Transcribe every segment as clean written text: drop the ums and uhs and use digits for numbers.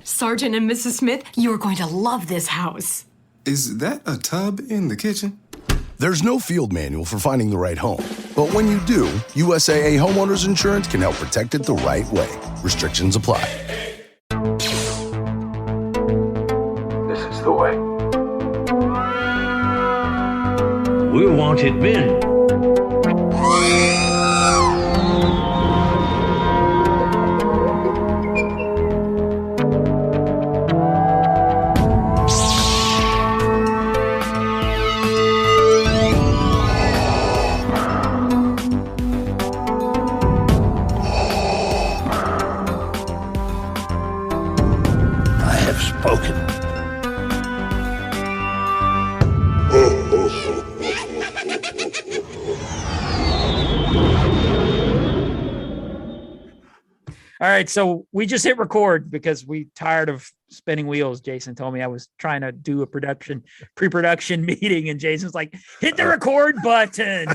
Sergeant and Mrs. Smith, you're going to love this house. Is that a tub in the kitchen? There's no field manual for finding the right home. But when you do, USAA Homeowners Insurance can help protect it the right way. Restrictions apply. This is the way. We're wanted men. All right, so we just hit record because we tired of spinning wheels. Jason told me I was trying to do a pre-production meeting, and Jason's like, hit the record button.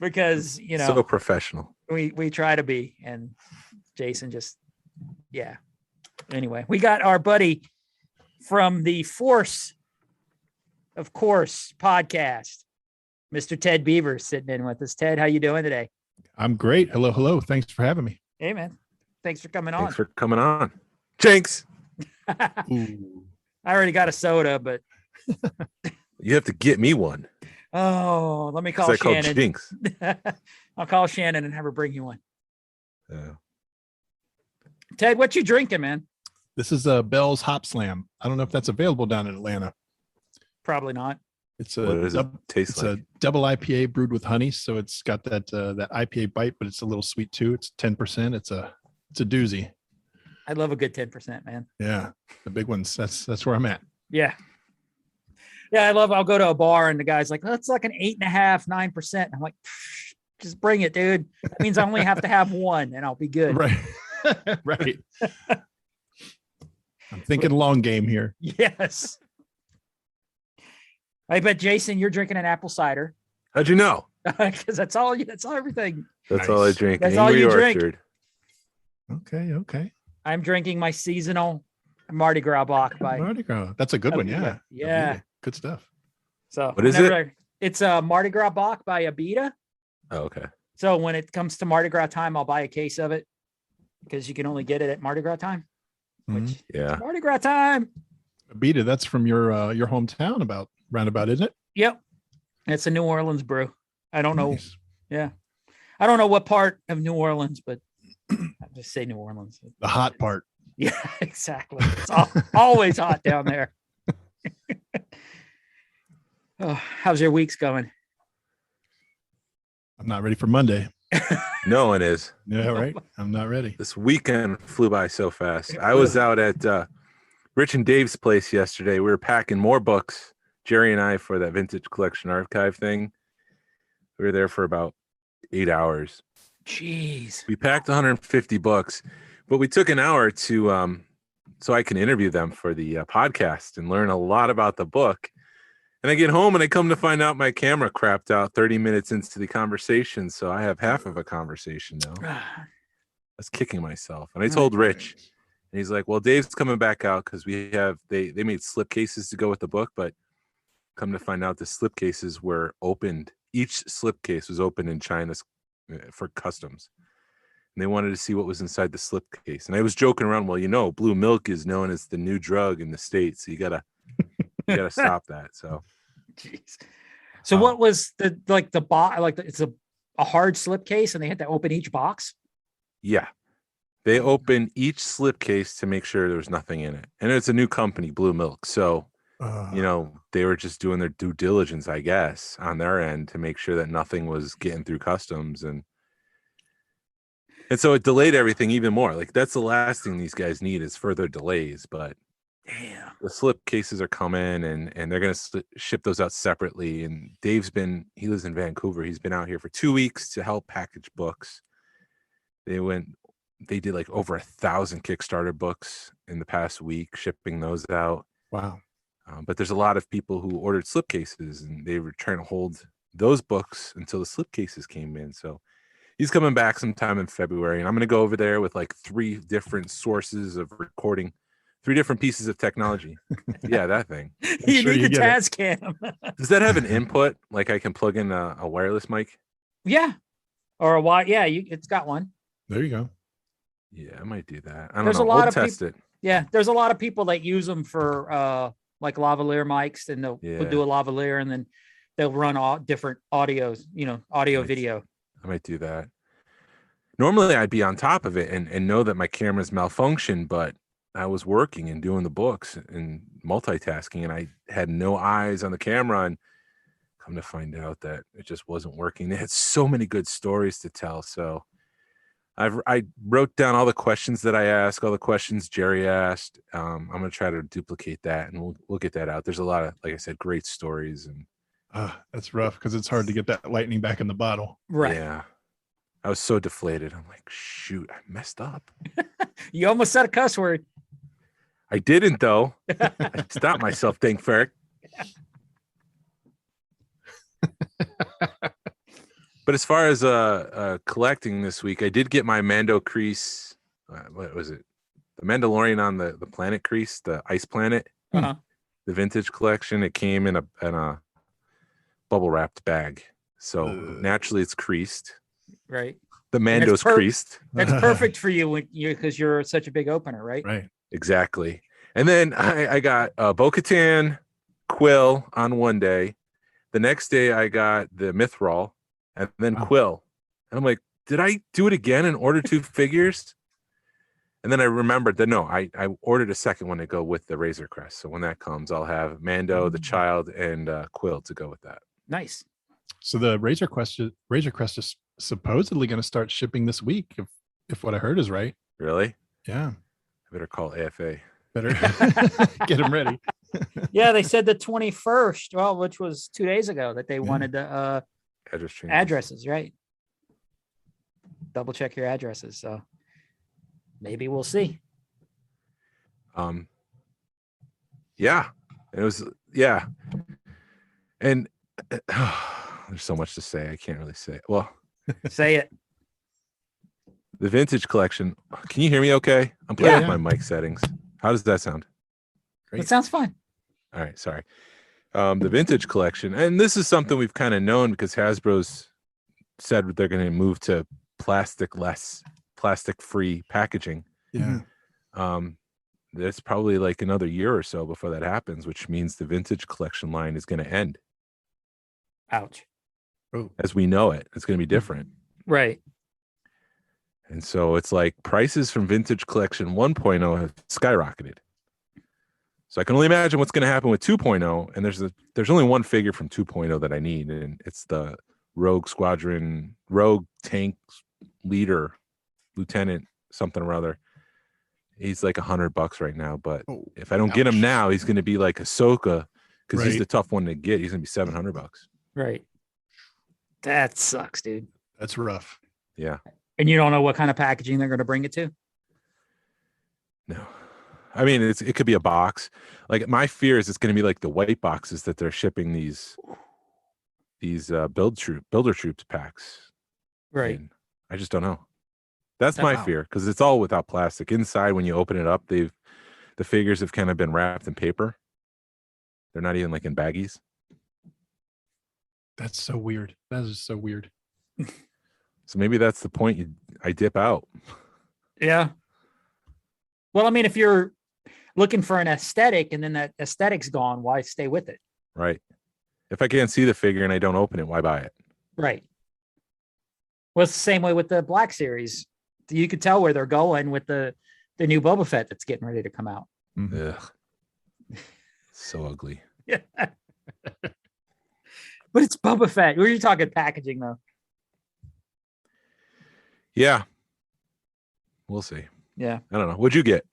Because, you know, so professional. We try to be, and Jason just, yeah. Anyway, we got our buddy from the Force, of course, podcast, Mr. Ted Beaver, sitting in with us. Ted, how you doing today? I'm great. Hello. Thanks for having me. Hey, man. Thanks for coming on. Thanks for coming on. Jinx. I already got a soda, but You have to get me one. oh, let me call Shannon. Jinx. I'll call Shannon and have her bring you one. Yeah. Ted, what you drinking, man? This is a Bell's Hop Slam. I don't know if that's available down in Atlanta. Probably not. It's What does it taste it's like? a double IPA brewed with honey, so it's got that IPA bite, but it's a little sweet too. It's 10%. It's a doozy. I love a good 10%, man. Yeah, the big ones. That's where I'm at. Yeah. Yeah, I'll go to a bar and the guy's like, that's like an 8.5%, 9%. I'm like, just bring it, dude. That means I only have to have one and I'll be good. Right. Right. I'm thinking long game here. Yes. I bet, Jason, you're drinking an apple cider. How'd you know? Because that's all everything. That's Nice. all I drink. That's all Angry you drink. Orchard. Okay. I'm drinking my seasonal Mardi Gras Bock by. Mardi Gras. That's a good one. Yeah. Yeah. Abita. Good stuff. So What is it? It's a Mardi Gras Bock by Abita. Oh, okay. So when it comes to Mardi Gras time, I'll buy a case of it because you can only get it at Mardi Gras time. Mhm. Which Yeah. it's Mardi Gras time. Abita, that's from your hometown roundabout, isn't it? Yep. It's a New Orleans brew. I don't know. Nice. Yeah. I don't know what part of New Orleans, but I just say New Orleans. The hot part. Yeah, exactly. It's always hot down there. Oh, how's your week's going? I'm not ready for Monday. No one is. Yeah, right. I'm not ready. This weekend flew by so fast. I was out at Rich and Dave's place yesterday. We were packing more books, Jerry and I, for that vintage collection archive thing. We were there for about 8 hours. Jeez. We packed 150 books, but we took an hour to so I can interview them for the podcast and learn a lot about the book. And I get home and I come to find out my camera crapped out 30 minutes into the conversation. So I have half of a conversation now. I was kicking myself. And I told Rich, and he's like, well, Dave's coming back out because they made slip cases to go with the book, but come to find out the slip cases were opened. Each slip case was opened in China for customs. And they wanted to see what was inside the slip case. And I was joking around, well, blue milk is known as the new drug in the States. So you gotta stop that. So, jeez. So what was the box? It's a hard slip case, and they had to open each box. yeah, they opened each slip case to make sure there was nothing in it. And it's a new company, Blue Milk. So, they were just doing their due diligence, I guess, on their end to make sure that nothing was getting through customs. And so it delayed everything even more. Like, that's the last thing these guys need is further delays. But Damn. the slip cases are coming, and they're going to ship those out separately. And he lives in Vancouver. He's been out here for 2 weeks to help package books. They did like over 1,000 Kickstarter books in the past week, shipping those out. Wow. But there's a lot of people who ordered slipcases, and they were trying to hold those books until the slipcases came in. So He's coming back sometime in February, and I'm going to go over there with like 3 different sources of recording, 3 different pieces of technology. Yeah, that thing. You sure need you the get it. Tascam. Does that have an input? Like I can plug in a wireless mic? Yeah. Or a why? Yeah, it's got one. There you go. Yeah, I might do that. I don't There's know. a lot We'll of test it. Yeah, there's a lot of people that use them for like lavalier mics, and they'll do a lavalier, and then they'll run all different audios, audio, video. I might do that. Normally I'd be on top of it and know that my camera's malfunctioned, but I was working and doing the books and multitasking, and I had no eyes on the camera, and come to find out that it just wasn't working. They had so many good stories to tell. So I wrote down all the questions that I asked, all the questions Jerry asked. I'm going to try to duplicate that, and we'll get that out. There's a lot of, like I said, great stories. And That's rough because it's hard to get that lightning back in the bottle. Right. yeah, I was so deflated. I'm like, shoot, I messed up. You almost said a cuss word. I didn't, though. I stopped myself, thank Ferrick. But as far as collecting this week, I did get my Mando crease. What was it? The Mandalorian on the planet crease, the ice planet, Uh-huh. the vintage collection. It came in a bubble wrapped bag, so naturally it's creased. Right. The Mando's creased. That's perfect for you because you're such a big opener, right? Right. Exactly. And then I got Bo-Katan Quill on one day. The next day I got the Mithril and then Quill. And I'm like, did I do it again and order 2 figures? And then I remembered that no, I ordered a second one to go with the Razor Crest. So when that comes, I'll have Mando, the Child, and Quill to go with that. Nice. So the Razor Crest is supposedly going to start shipping this week, if what I heard is right. Really? Yeah. I better call AFA. Better get them ready. Yeah, they said the 21st, well, which was 2 days ago, that they wanted the Address changes. addresses, right? Double check your addresses. So maybe we'll see. Yeah. It was, yeah. And there's so much to say. I can't really say it. Well, Say it. the vintage collection. Can you hear me okay? I'm playing with my mic settings. How does that sound? It sounds fine. All right, sorry. The vintage collection, and this is something we've kind of known because Hasbro's said they're going to move to plastic-free packaging. Yeah. There's probably like another year or so before that happens, which means the vintage collection line is going to end. Ouch. As we know it, it's going to be different. Right. And so it's like prices from vintage collection 1.0 have skyrocketed. So I can only imagine what's going to happen with 2.0. And there's only one figure from 2.0 that I need, and it's the Rogue Tank Leader, Lieutenant something or other. He's like $100 right now, but if I don't get him now, he's going to be like Ahsoka because he's the tough one to get. He's going to be $700. Right. That sucks, dude. That's rough. Yeah. And you don't know what kind of packaging they're going to bring it to? No. I mean, it could be a box. Like my fear is it's going to be like the white boxes that they're shipping these builder troops packs. Right. And I just don't know. That's my fear because it's all without plastic. Inside, when you open it up, the figures have kind of been wrapped in paper. They're not even like in baggies. That's so weird. That is so weird. So maybe that's the point. I dip out. Yeah. Well, I mean, if you're looking for an aesthetic and then that aesthetic's gone, why stay with it? Right. If I can't see the figure and I don't open it, why buy it? Right. Well, it's the same way with the Black Series. You could tell where they're going with the new Boba Fett that's getting ready to come out. Mm-hmm. Ugh. So ugly. Yeah. But it's Boba Fett. Were you talking packaging though? Yeah. We'll see. Yeah. I don't know. What'd you get?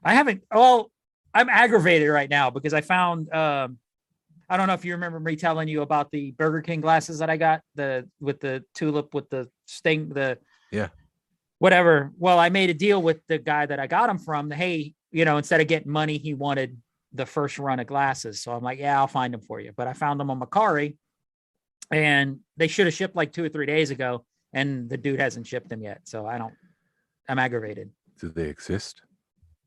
I haven't. Well, I'm aggravated right now because I found. I don't know if you remember me telling you about the Burger King glasses that I got, with the tulip with the sting, whatever. Well, I made a deal with the guy that I got them from. Hey, instead of getting money, he wanted the first run of glasses. So I'm like, yeah, I'll find them for you. But I found them on Macari, and they should have shipped like 2 or 3 days ago. and the dude hasn't shipped them yet. So I'm aggravated. Do they exist?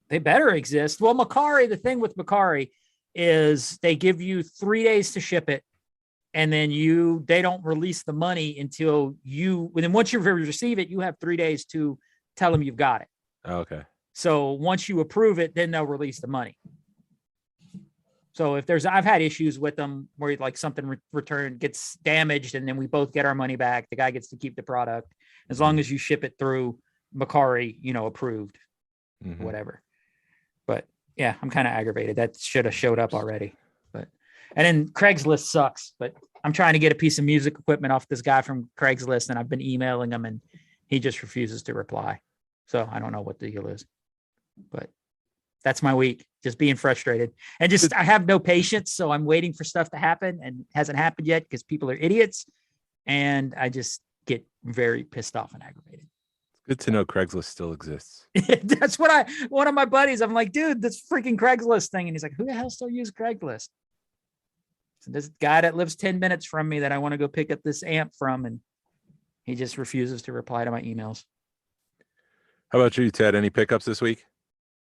They better exist. Well, Macari, the thing with Macari is they give you 3 days to ship it. And then they don't release the money until once you receive it, you have 3 days to tell them you've got it. Oh, okay. So once you approve it, then they'll release the money. So I've had issues with them where like something returned gets damaged and then we both get our money back. The guy gets to keep the product as long as you ship it through Macari, approved, whatever. But yeah, I'm kind of aggravated. That should have showed up already. And then Craigslist sucks, but I'm trying to get a piece of music equipment off this guy from Craigslist and I've been emailing him and he just refuses to reply. So I don't know what the deal is, but that's my week. Just being frustrated and I have no patience. So I'm waiting for stuff to happen and it hasn't happened yet because people are idiots. And I just get very pissed off and aggravated. Good to know Craigslist still exists. That's what one of my buddies, I'm like, dude, this freaking Craigslist thing. And he's like, who the hell still uses Craigslist? So this guy that lives 10 minutes from me that I want to go pick up this amp from, and he just refuses to reply to my emails. How about you, Ted? Any pickups this week?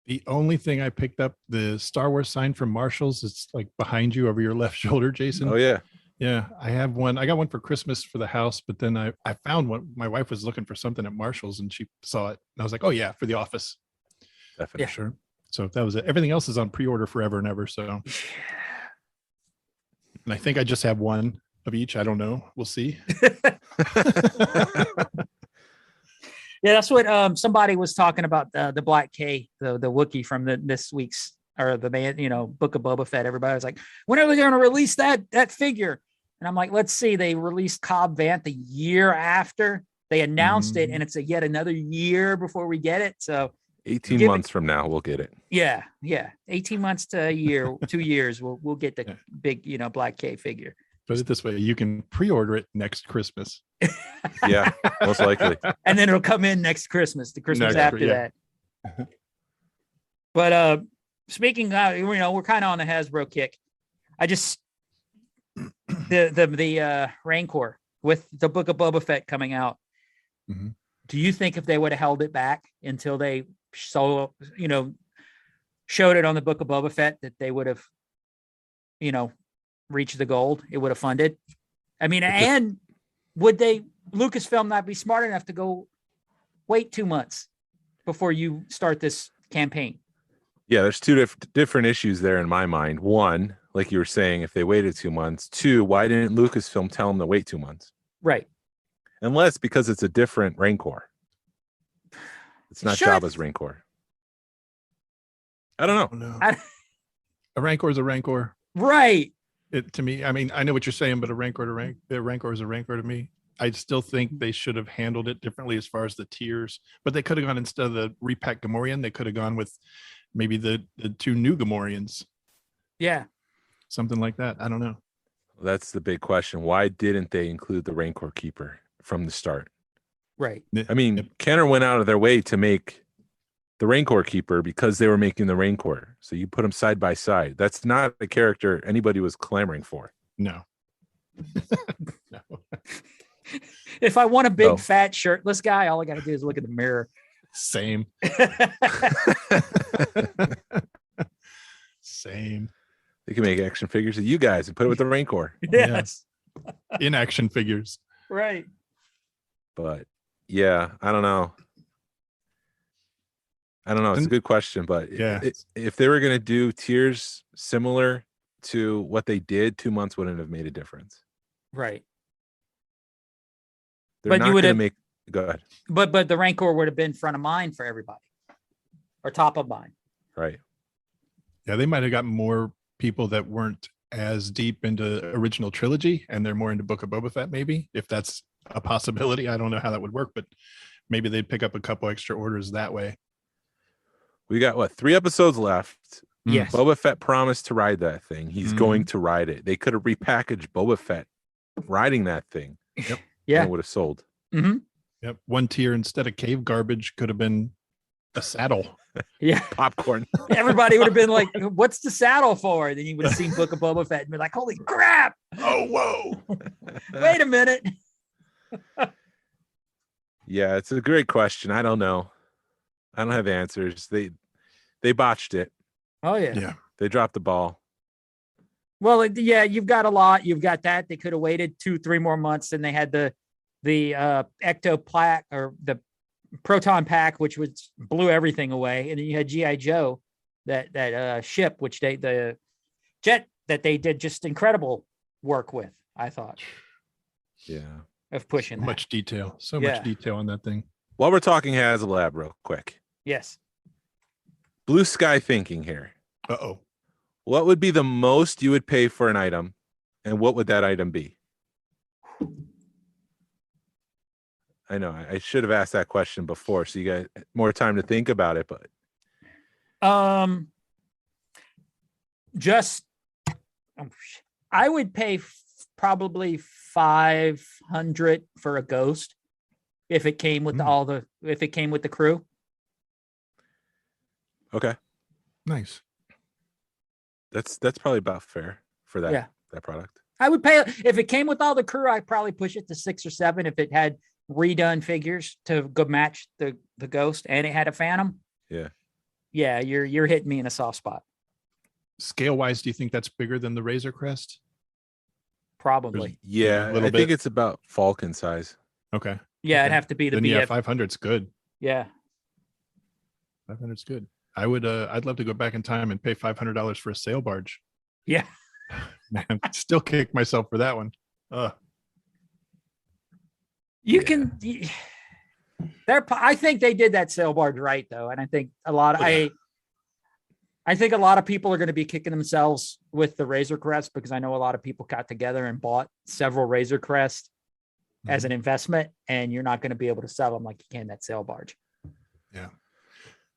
The only thing I picked up, the Star Wars sign from Marshall's. It's like behind you over your left shoulder, Jason. Oh, yeah. Yeah, I have one. I got one for Christmas for the house, but then I found one. My wife was looking for something at Marshall's and she saw it. And I was like, oh, yeah, for the office. Definitely. Yeah, sure. So that was it. Everything else is on pre-order forever and ever. So, and I think I just have one of each. I don't know. We'll see. Yeah, that's what somebody was talking about, the Black K, the Wookiee from this week's, or the man, Book of Boba Fett. Everybody was like, when are they going to release that figure? And I'm like, let's see. They released Cobb Vanth the year after they announced it, and it's yet another year before we get it. So 18 months from now, we'll get it. Yeah. 18 months to a year, 2 years, we'll get the big, Black K figure. Put it this way, you can pre-order it next Christmas. Yeah, most likely. And then it'll come in next Christmas, the Christmas after that. But speaking of, we're kind of on the Hasbro kick. I just the Rancor with the Book of Boba Fett coming out. Mm-hmm. Do you think if they would have held it back until they showed it on the Book of Boba Fett that they would have, reached the gold? It would have funded. I mean, and would Lucasfilm not be smart enough to go wait 2 months before you start this campaign? Yeah, there's two different issues there in my mind. One, like you were saying, if they waited 2 months. Two, why didn't Lucasfilm tell them to wait 2 months? Right. Unless because it's a different Rancor. It's not Sure. Jabba's Rancor. I don't know. A Rancor is a Rancor. Right. To me, I mean, I know what you're saying, but a Rancor is a Rancor to me. I still think they should have handled it differently as far as the tiers, but they could have gone, instead of the repack Gamorrean, they could have gone with maybe the two new Gamorreans. Yeah. Something like that. I don't know. That's the big question. Why didn't they include the Rancor Keeper from the start? Right. I mean, Kenner went out of their way to make the Rancor Keeper because they were making the Rancor. So you put them side by side. That's not a character anybody was clamoring for. No. No. If I want a big fat shirtless guy, all I got to do is look at the mirror. Same. Same. They can make action figures of you guys and put it with the Rancor. Yes. In action figures. Right. But yeah, I don't know. It's a good question, but yeah, if they were going to do tiers similar to what they did, 2 months wouldn't have made a difference. Right. They're not going to make. Go ahead. But the Rancor would have been front of mind for everybody, or top of mind. Right. Yeah, they might have gotten more people that weren't as deep into original trilogy, and they're more into Book of Boba Fett. Maybe, if that's a possibility. I don't know how that would work, but maybe they'd pick up a couple extra orders that way. We got 3 episodes left. Yes. Boba Fett promised to ride that thing. He's going to ride it. They could have repackaged Boba Fett riding that thing. Yep. Yeah. And it would have sold. Mm-hmm. Yep. One tier instead of cave garbage could have been a saddle. Yeah. Popcorn. Everybody would have been like, what's the saddle for? Then you would have seen Book of Boba Fett and be like, holy crap. Oh, whoa. Wait a minute. Yeah, it's a great question. I don't know. I don't have answers. They botched it. Oh yeah. Yeah. They dropped the ball. Well, yeah, you've got a lot. You've got that. They could have waited 2-3 more months, and they had the ectoplaque or the proton pack, which blew everything away, and then you had GI Joe, that ship, which the jet that they did just incredible work with. I thought. Yeah. Of pushing that. Much detail. So Yeah. much detail on that thing. While we're talking Haslab real quick, Yes. blue sky thinking here. Uh-oh. What would be the most you would pay for an item, and what would that item be? I know I should have asked that question before, so you got more time to think about it. But just I would pay probably 500 for a ghost if it came with if it came with the crew. okay, Nice. that's probably about fair for that that product. I would pay if it came with all the crew. I'd probably push it to 6 or 7 if it had redone figures to go match the ghost and it had a phantom. Yeah, you're hitting me in a soft spot. Scale wise, do you think that's bigger than the Razor Crest? Probably. Yeah, A little I think bit. it's about Falcon size. Okay. Yeah, it'd Okay. have to be the Then BF. yeah, 500's good. Yeah. 500's good. I'd love to go back in time and pay $500 for a sail barge. Yeah. Man, still kick myself for that one. You can. I think they did that sail barge right though, and I think I think a lot of people are going to be kicking themselves with the Razor Crest because I know a lot of people got together and bought several Razor Crest as an investment, and you're not going to be able to sell them like you can that sail barge. Yeah.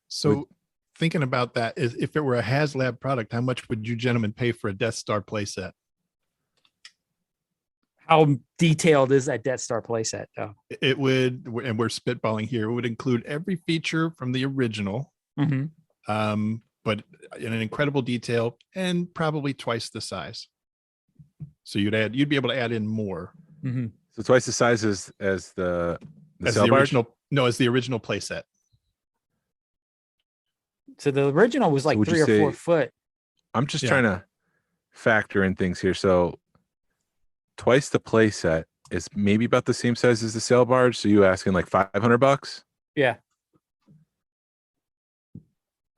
So thinking about that, if it were a Haslab product, how much would you gentlemen pay for a Death Star playset? How detailed is that Death Star playset though? It would, and we're spitballing here, it would include every feature from the original, but in an incredible detail and probably twice the size. So you'd be able to add in more. So twice the size as the As sail the barge? original, no, as the original playset. So the original was like Would you 3 or 4 say- foot. I'm just Yeah. trying to factor in things here. So twice the play set is maybe about the same size as the sail barge. So you asking like $500? Yeah.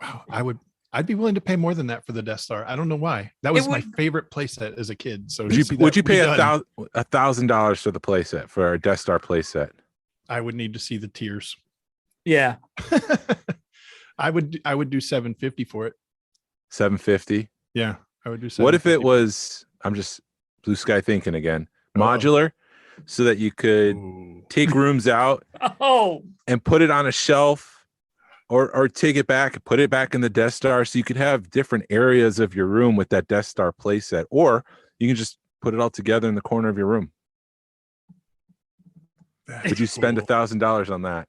Wow, I'd be willing to pay more than that for the Death Star. I don't know why. That was my would- favorite playset as a kid. So Would you pay $1,000? $1,000 for the play set for our Death Star play set? I would need to see the tears. Yeah. I would do 750 for it. $750. Yeah, I would do. What if it 750. was? I'm just blue sky thinking again. Oh. Modular, so that you could Ooh. take rooms out Oh, and put it on a shelf, or take it back and put it back in the Death Star, so you could have different areas of your room with that Death Star playset, or you can just put it all together in the corner of your room. Would you spend Cool. $1,000 on that?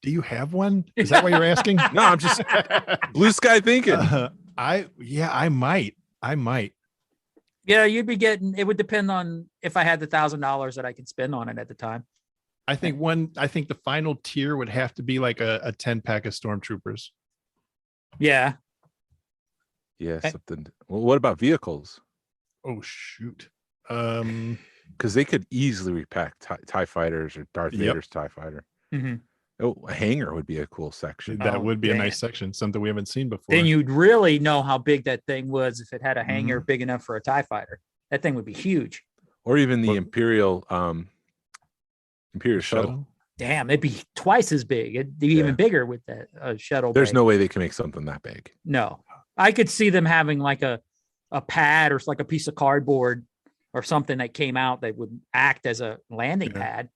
Do you have one? Is that why you're asking? No, I'm just blue sky thinking. I might. yeah. You'd be getting. It would depend on if I had the $1,000 that I could spend on it at the time. I think the final tier would have to be like a 10-pack of Stormtroopers. Yeah. Yeah, something. Well, what about vehicles? Oh shoot. Because they could easily repack TIE fighters or Darth Yep. Vader's TIE fighter. Mhm. Oh, a hangar would be a cool section. That Oh, would be a man. nice section, something we haven't seen before. Then you'd really know how big that thing was if it had a hangar big enough for a TIE fighter. That thing would be huge. Or even the Well- Imperial shuttle. Damn, it'd be twice as big. It'd be Yeah. even bigger with that shuttle. There's bay. no way they can make something that big. No. I could see them having like a pad or like a piece of cardboard or something that came out that would act as a landing Yeah. pad.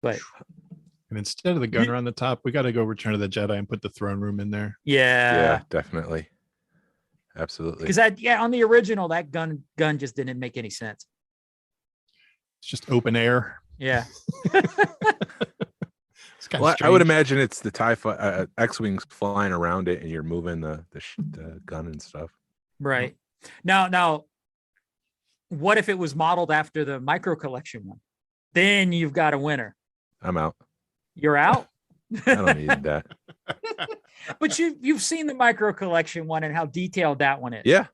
But And instead of the gunner on the top, we got to go Return of the Jedi and put the throne room in there. Yeah, yeah. definitely. Absolutely. Because on the original, that gun just didn't make any sense. It's just open air. Yeah. It's kind Well, of I would imagine it's the X-wings flying around it, and you're moving the gun and stuff. Right. Now, what if it was modeled after the micro collection one? Then you've got a winner. I'm out. You're out. I don't need that. But you've seen the micro collection one and how detailed that one is. Yeah.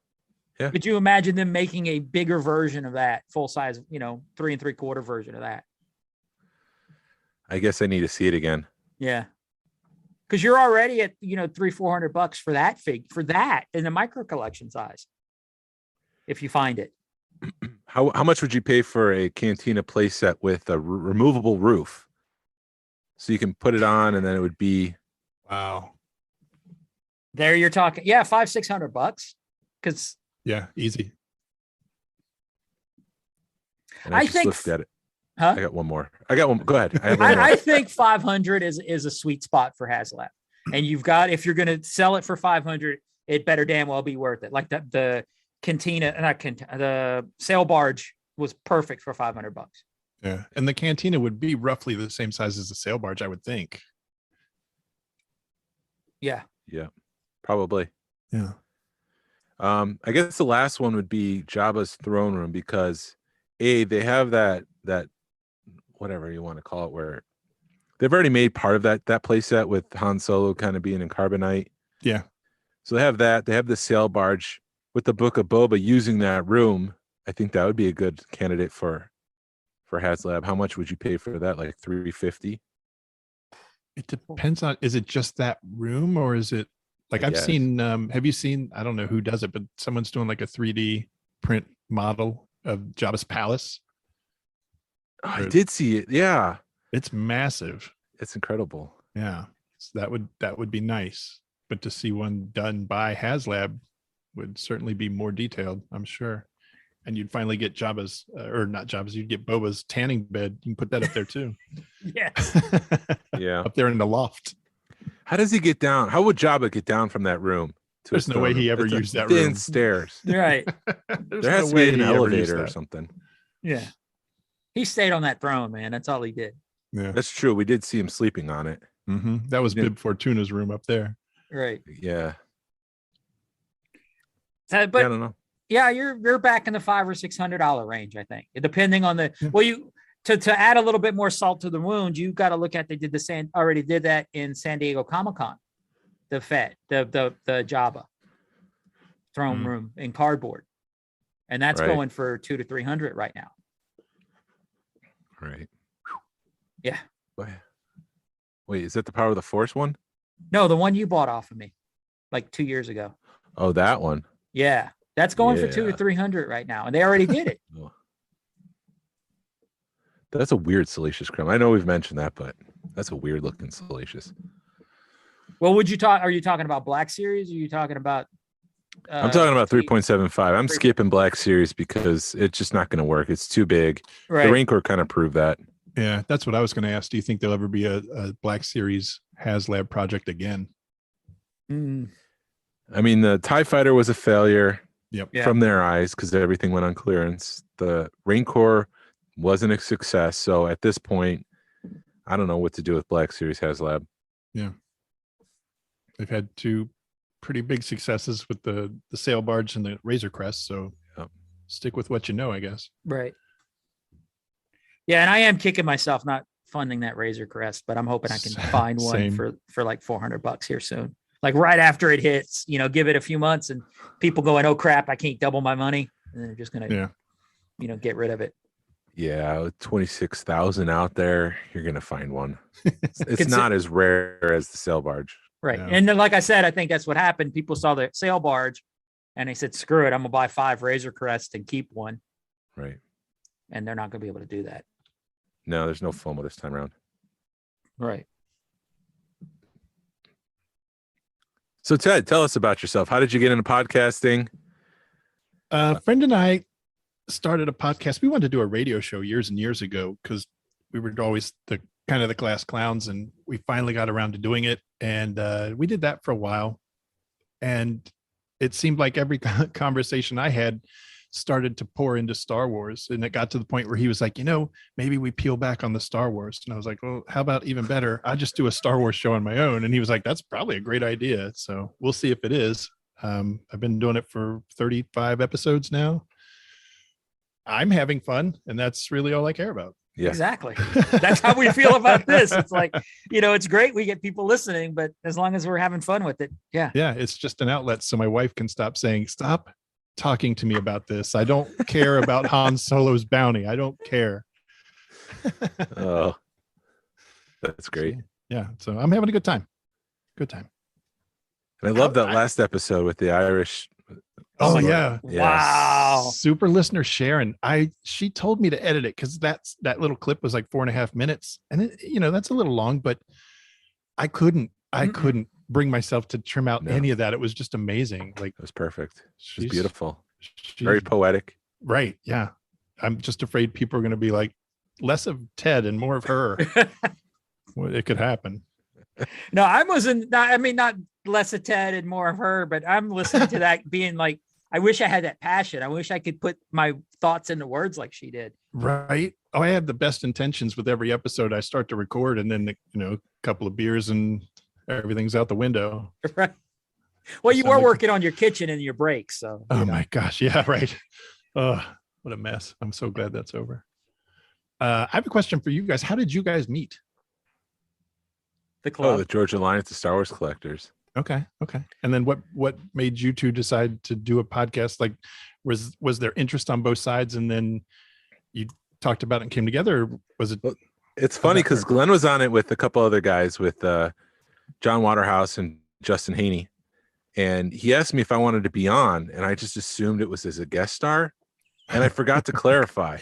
Could you imagine them making a bigger version of that, full size, 3 3/4 version of that? I guess I need to see it again. Yeah. Because you're already at, $300-400 for that in the micro collection size. If you find it. How much would you pay for a Cantina playset with a removable roof? So you can put it on and then it would be. Wow. There you're talking. Yeah. $500-600. Because. Yeah. Easy. And I just think. looked at it. Huh? I got one more. I got one. Go ahead. I have one more. I think 500 is a sweet spot for Haslab. And if you're going to sell it for 500, it better damn well be worth it. Like the the sail barge was perfect for $500. Yeah. And the Cantina would be roughly the same size as the sail barge, I would think. Yeah. Yeah, probably. Yeah. I guess the last one would be Jabba's throne room because they have that whatever you want to call it, where they've already made part of that play set with Han Solo kind of being in carbonite. Yeah. So they have that. They have the sail barge with the Book of Boba using that room. I think that would be a good candidate for Haslab. How much would you pay for that? Like $350? It depends on, is it just that room or is it like I've seen, have you seen, I don't know who does it, but someone's doing like a 3D print model of Jabba's palace. Oh, I did see it. Yeah. It's massive. It's incredible. Yeah. So that would be nice. But to see one done by Haslab would certainly be more detailed, I'm sure. And you'd finally get Jabba's, or not Jabba's, you'd get Boba's tanning bed. You can put that up there too. Yeah. Yeah. Up there in the loft. How does he get down? How would Jabba get down from that room? There's no way he ever used that thin room. stairs. Right. There has to be an elevator or something. Yeah. He stayed on that throne, man. That's all he did. Yeah. That's true. We did see him sleeping on it. Mm-hmm. That was Bib Fortuna's room up there. Right. Yeah. But I don't know. Yeah, you're back in the $500 or $600 range, I think, depending on the. Well, to add a little bit more salt to the wound, you got to look at already did that in San Diego Comic-Con, the Fett, the Jabba throne room in cardboard, and that's going for $200 to $300 right now. Right. Yeah. Wait, is that the Power of the Force one? No, the one you bought off of me, like 2 years ago. Oh, that one. Yeah. That's going for $200 to $300 right now, and they already did it. That's a weird Salacious Crumb. I know we've mentioned that, but that's a weird looking Salacious. Well, are you talking about Black Series? Or are you talking about? I'm talking about 3.75. I'm skipping Black Series because it's just not going to work. It's too big. Right. The Rancor kind of proved that. Yeah, that's what I was going to ask. Do you think there'll ever be a Black Series Haslab project again? I mean, the TIE Fighter was a failure. Yep. Yeah. From their eyes because everything went on clearance. The Rancor wasn't a success. So at this point, I don't know what to do with Black Series Haslab. Yeah. They've had two pretty big successes with the sail barge and the Razor Crest. So stick with what you know, I guess. Right. Yeah, and I am kicking myself not funding that Razor Crest, but I'm hoping I can find one for like $400 here soon. Like right after it hits, give it a few months and people going, oh crap, I can't double my money. And they're just going to, get rid of it. Yeah. With 26,000 out there, you're going to find one. It's not as rare as the sail barge. Right. Yeah. And then, like I said, I think that's what happened. People saw the sail barge and they said, screw it. I'm gonna buy 5 Razor Crests and keep one. Right. And they're not going to be able to do that. No, there's no FOMO this time around. Right. So Ted, tell us about yourself. How did you get into podcasting? A friend and I started a podcast. We wanted to do a radio show years and years ago because we were always the class clowns, and we finally got around to doing it. And we did that for a while. And it seemed like every conversation I had started to pour into Star Wars. And it got to the point where he was like, maybe we peel back on the Star Wars. And I was like, well, how about even better? I'll just do a Star Wars show on my own. And he was like, that's probably a great idea. So we'll see if it is. I've been doing it for 35 episodes now. I'm having fun, and that's really all I care about. Yeah. Exactly. That's how we feel about this. It's like, it's great. We get people listening, but as long as we're having fun with it. Yeah. Yeah. It's just an outlet so my wife can stop talking to me about this. I don't care about Han Solo's bounty. I don't care. Oh, that's great. Yeah. So I'm having a good time. Good time. And I love that last episode with the Irish. Oh yeah. Wow. Super listener Sharon. She told me to edit it because that little clip was like 4.5 minutes. And that's a little long, but I couldn't bring myself to trim out any of that. It was just amazing. Like it was perfect. She's beautiful. She's very poetic. Right. Yeah. I'm just afraid people are going to be like less of Ted and more of her. Well, it could happen. No, I wasn't. Not less of Ted and more of her, but I'm listening to that being like, I wish I had that passion. I wish I could put my thoughts into words like she did. Right. Oh, I have the best intentions with every episode I start to record, and then a couple of beers and everything's out the window. Right. Well, you were working on your kitchen and your breaks, so. Oh my gosh, yeah, right. Oh, what a mess. I'm so glad that's over. I have a question for you guys. How did you guys meet? The club. Oh, the Georgia Alliance of Star Wars Collectors. Okay. And then what made you two decide to do a podcast? Like, was there interest on both sides, and then you talked about it and came together? Or was it? Well, it's funny because Glenn was on it with a couple other guys, with John Waterhouse and Justin Haney, and he asked me if I wanted to be on, and I just assumed it was as a guest star, and I forgot to clarify.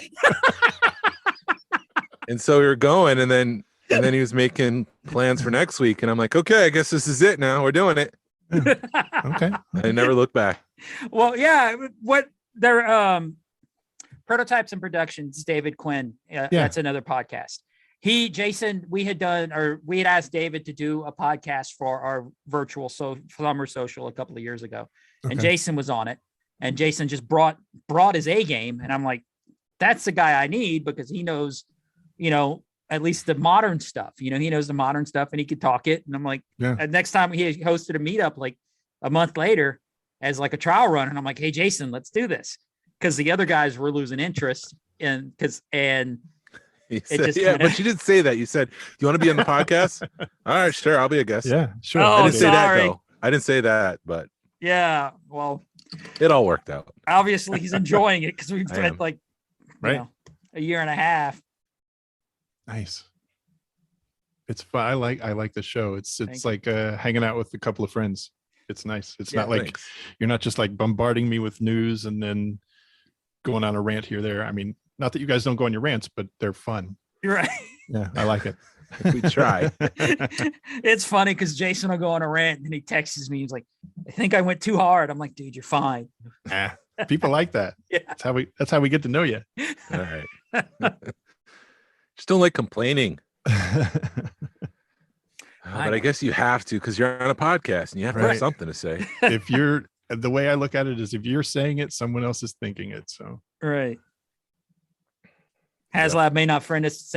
And so we were going, and then he was making plans for next week, and I'm like, okay, I guess this is it now. We're doing it. Okay. I never looked back. Well, yeah. What their Prototypes and Productions, David Quinn. That's another podcast. Jason, we had asked David to do a podcast for our virtual summer social a couple of years ago, and Jason was on it, and Jason just brought his A game, and I'm like, that's the guy I need, because he knows, at least the modern stuff. He knows the modern stuff, and he could talk it. And I'm like, and next time he hosted a meetup like a month later as like a trial run, and I'm like, hey Jason, let's do this, because the other guys were losing interest He said, but you didn't say that. You said, you want to be on the podcast? All right, sure, I'll be a guest. Yeah, sure. Oh, I didn't say that, sorry. though. I didn't say that, but yeah, well, it all worked out. obviously he's enjoying it, because we've spent like a year and a half. Nice. It's fun. I like the show. It's like hanging out with a couple of friends. It's nice. It's not like you're not just like bombarding me with news and then going on a rant here or there. I mean, not that you guys don't go on your rants, but they're fun. You're right. Yeah, I like it. We try. It's funny because Jason will go on a rant and he texts me. He's like, I think I went too hard. I'm like, dude, you're fine. People like that. Yeah. That's how we get to know you. All right. Just don't like complaining. But I guess you have to, because you're on a podcast and you have to have something to say. The way I look at it is, if you're saying it, someone else is thinking it. So right. Haslab may not friend us.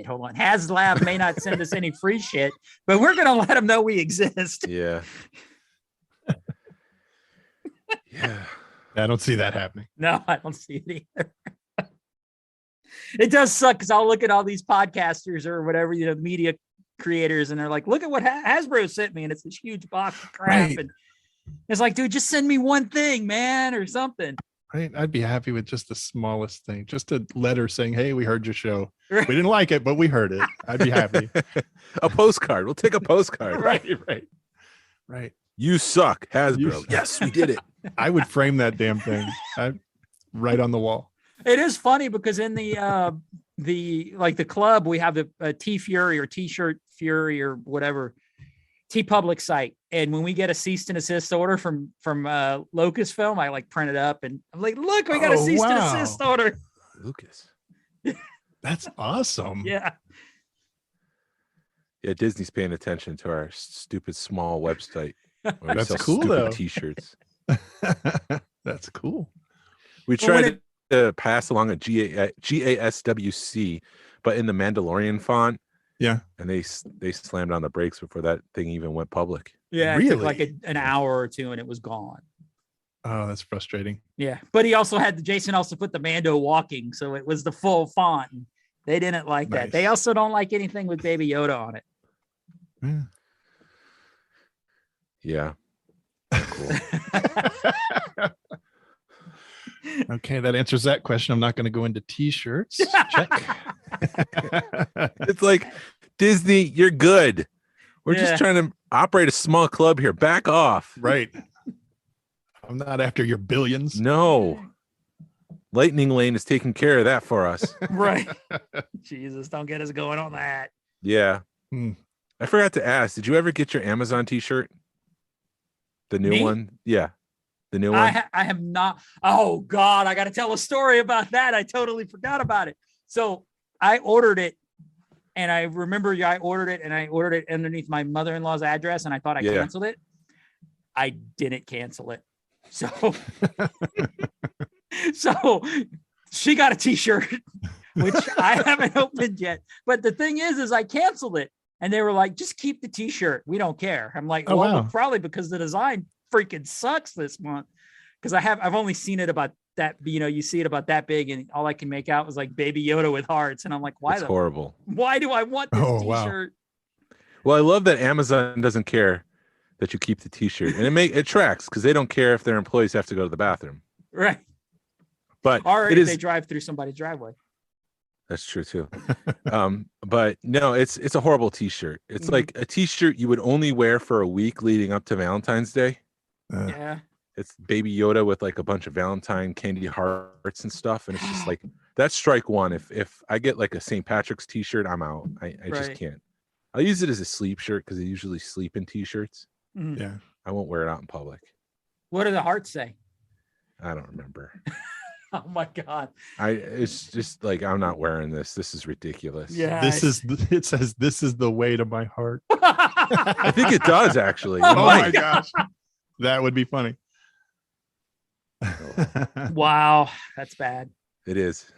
Hold on. Haslab may not send us any free shit, but we're gonna let them know we exist. Yeah. Yeah. I don't see that happening. No, I don't see it either. It does suck, because I'll look at all these podcasters or whatever, media creators, and they're like, look at what Hasbro sent me, and it's this huge box of crap. Right. And it's like, dude, just send me one thing, man, or something. Right. I'd be happy with just the smallest thing, just a letter saying, hey, we heard your show. Right. We didn't like it, but we heard it. I'd be happy. A postcard. We'll take a postcard. Right. You suck, Hasbro. You suck. Yes, we did it. I would frame that damn thing right on the wall. It is funny because in the club, we have the T Fury or T-shirt Fury or whatever T Public site, and when we get a cease and assist order from Lucasfilm, I like print it up and I'm like, look, we got a cease and assist order. Lucas. That's awesome. Yeah. Yeah, Disney's paying attention to our stupid small website. That's cool, though. T-shirts. That's cool. We tried to pass along a GASWC, but in the Mandalorian font. Yeah. And they slammed on the brakes before that thing even went public. Yeah. It Really? took like an hour or two and it was gone. Oh, that's frustrating. Yeah, but he also had Jason also put the Mando walking, so it was the full font. They didn't like that. They Nice. also don't like anything with Baby Yoda on it. Yeah. Yeah. Cool. Okay, that answers that question. I'm not going to go into t-shirts. Check. It's like, Disney, you're good. We're Yeah. just trying to operate a small club here. Back off. Right. I'm not after your billions. No. Lightning Lane is taking care of that for us. Right. Jesus, don't get us going on that. Yeah. Hmm. I forgot to ask, did you ever get your Amazon t-shirt? The new Me? one? Yeah. The new one? I have not. Oh God, I got to tell a story about that. I totally forgot about it. So I ordered it, and I remember I ordered it underneath my mother-in-law's address, and I thought I Yeah. canceled it. I didn't cancel it. So, so she got a t-shirt, which I haven't opened yet. But the thing is I canceled it, and they were like, "Just keep the t-shirt. We don't care." I'm like, Oh, "Well, wow. probably because the design freaking sucks this month." Because I've only seen it about that, you see it about that big, and all I can make out was like Baby Yoda with hearts, and I'm like, It's horrible. why do I want this Oh, wow. t-shirt? Well, I love that Amazon doesn't care that you keep the t-shirt. And it tracks because they don't care if their employees have to go to the bathroom. Right. But Or it if is they drive through somebody's driveway. That's true too. But no, it's a horrible t-shirt. It's Mhm. like a t-shirt you would only wear for a week leading up to Valentine's Day. Yeah. It's Baby Yoda with like a bunch of Valentine candy hearts and stuff. And it's just like, that's strike one. If I get like a St. Patrick's t-shirt, I'm out. I just Right. can't. I'll use it as a sleep shirt because I usually sleep in t-shirts. Mhm. Yeah. I won't wear it out in public. What do the hearts say? I don't remember. Oh my God. It's just like, I'm not wearing this. This is ridiculous. Yeah. It says this is the way to my heart. I think it does actually. It Oh Oh might. my gosh. That would be funny. Wow. That's bad. It is.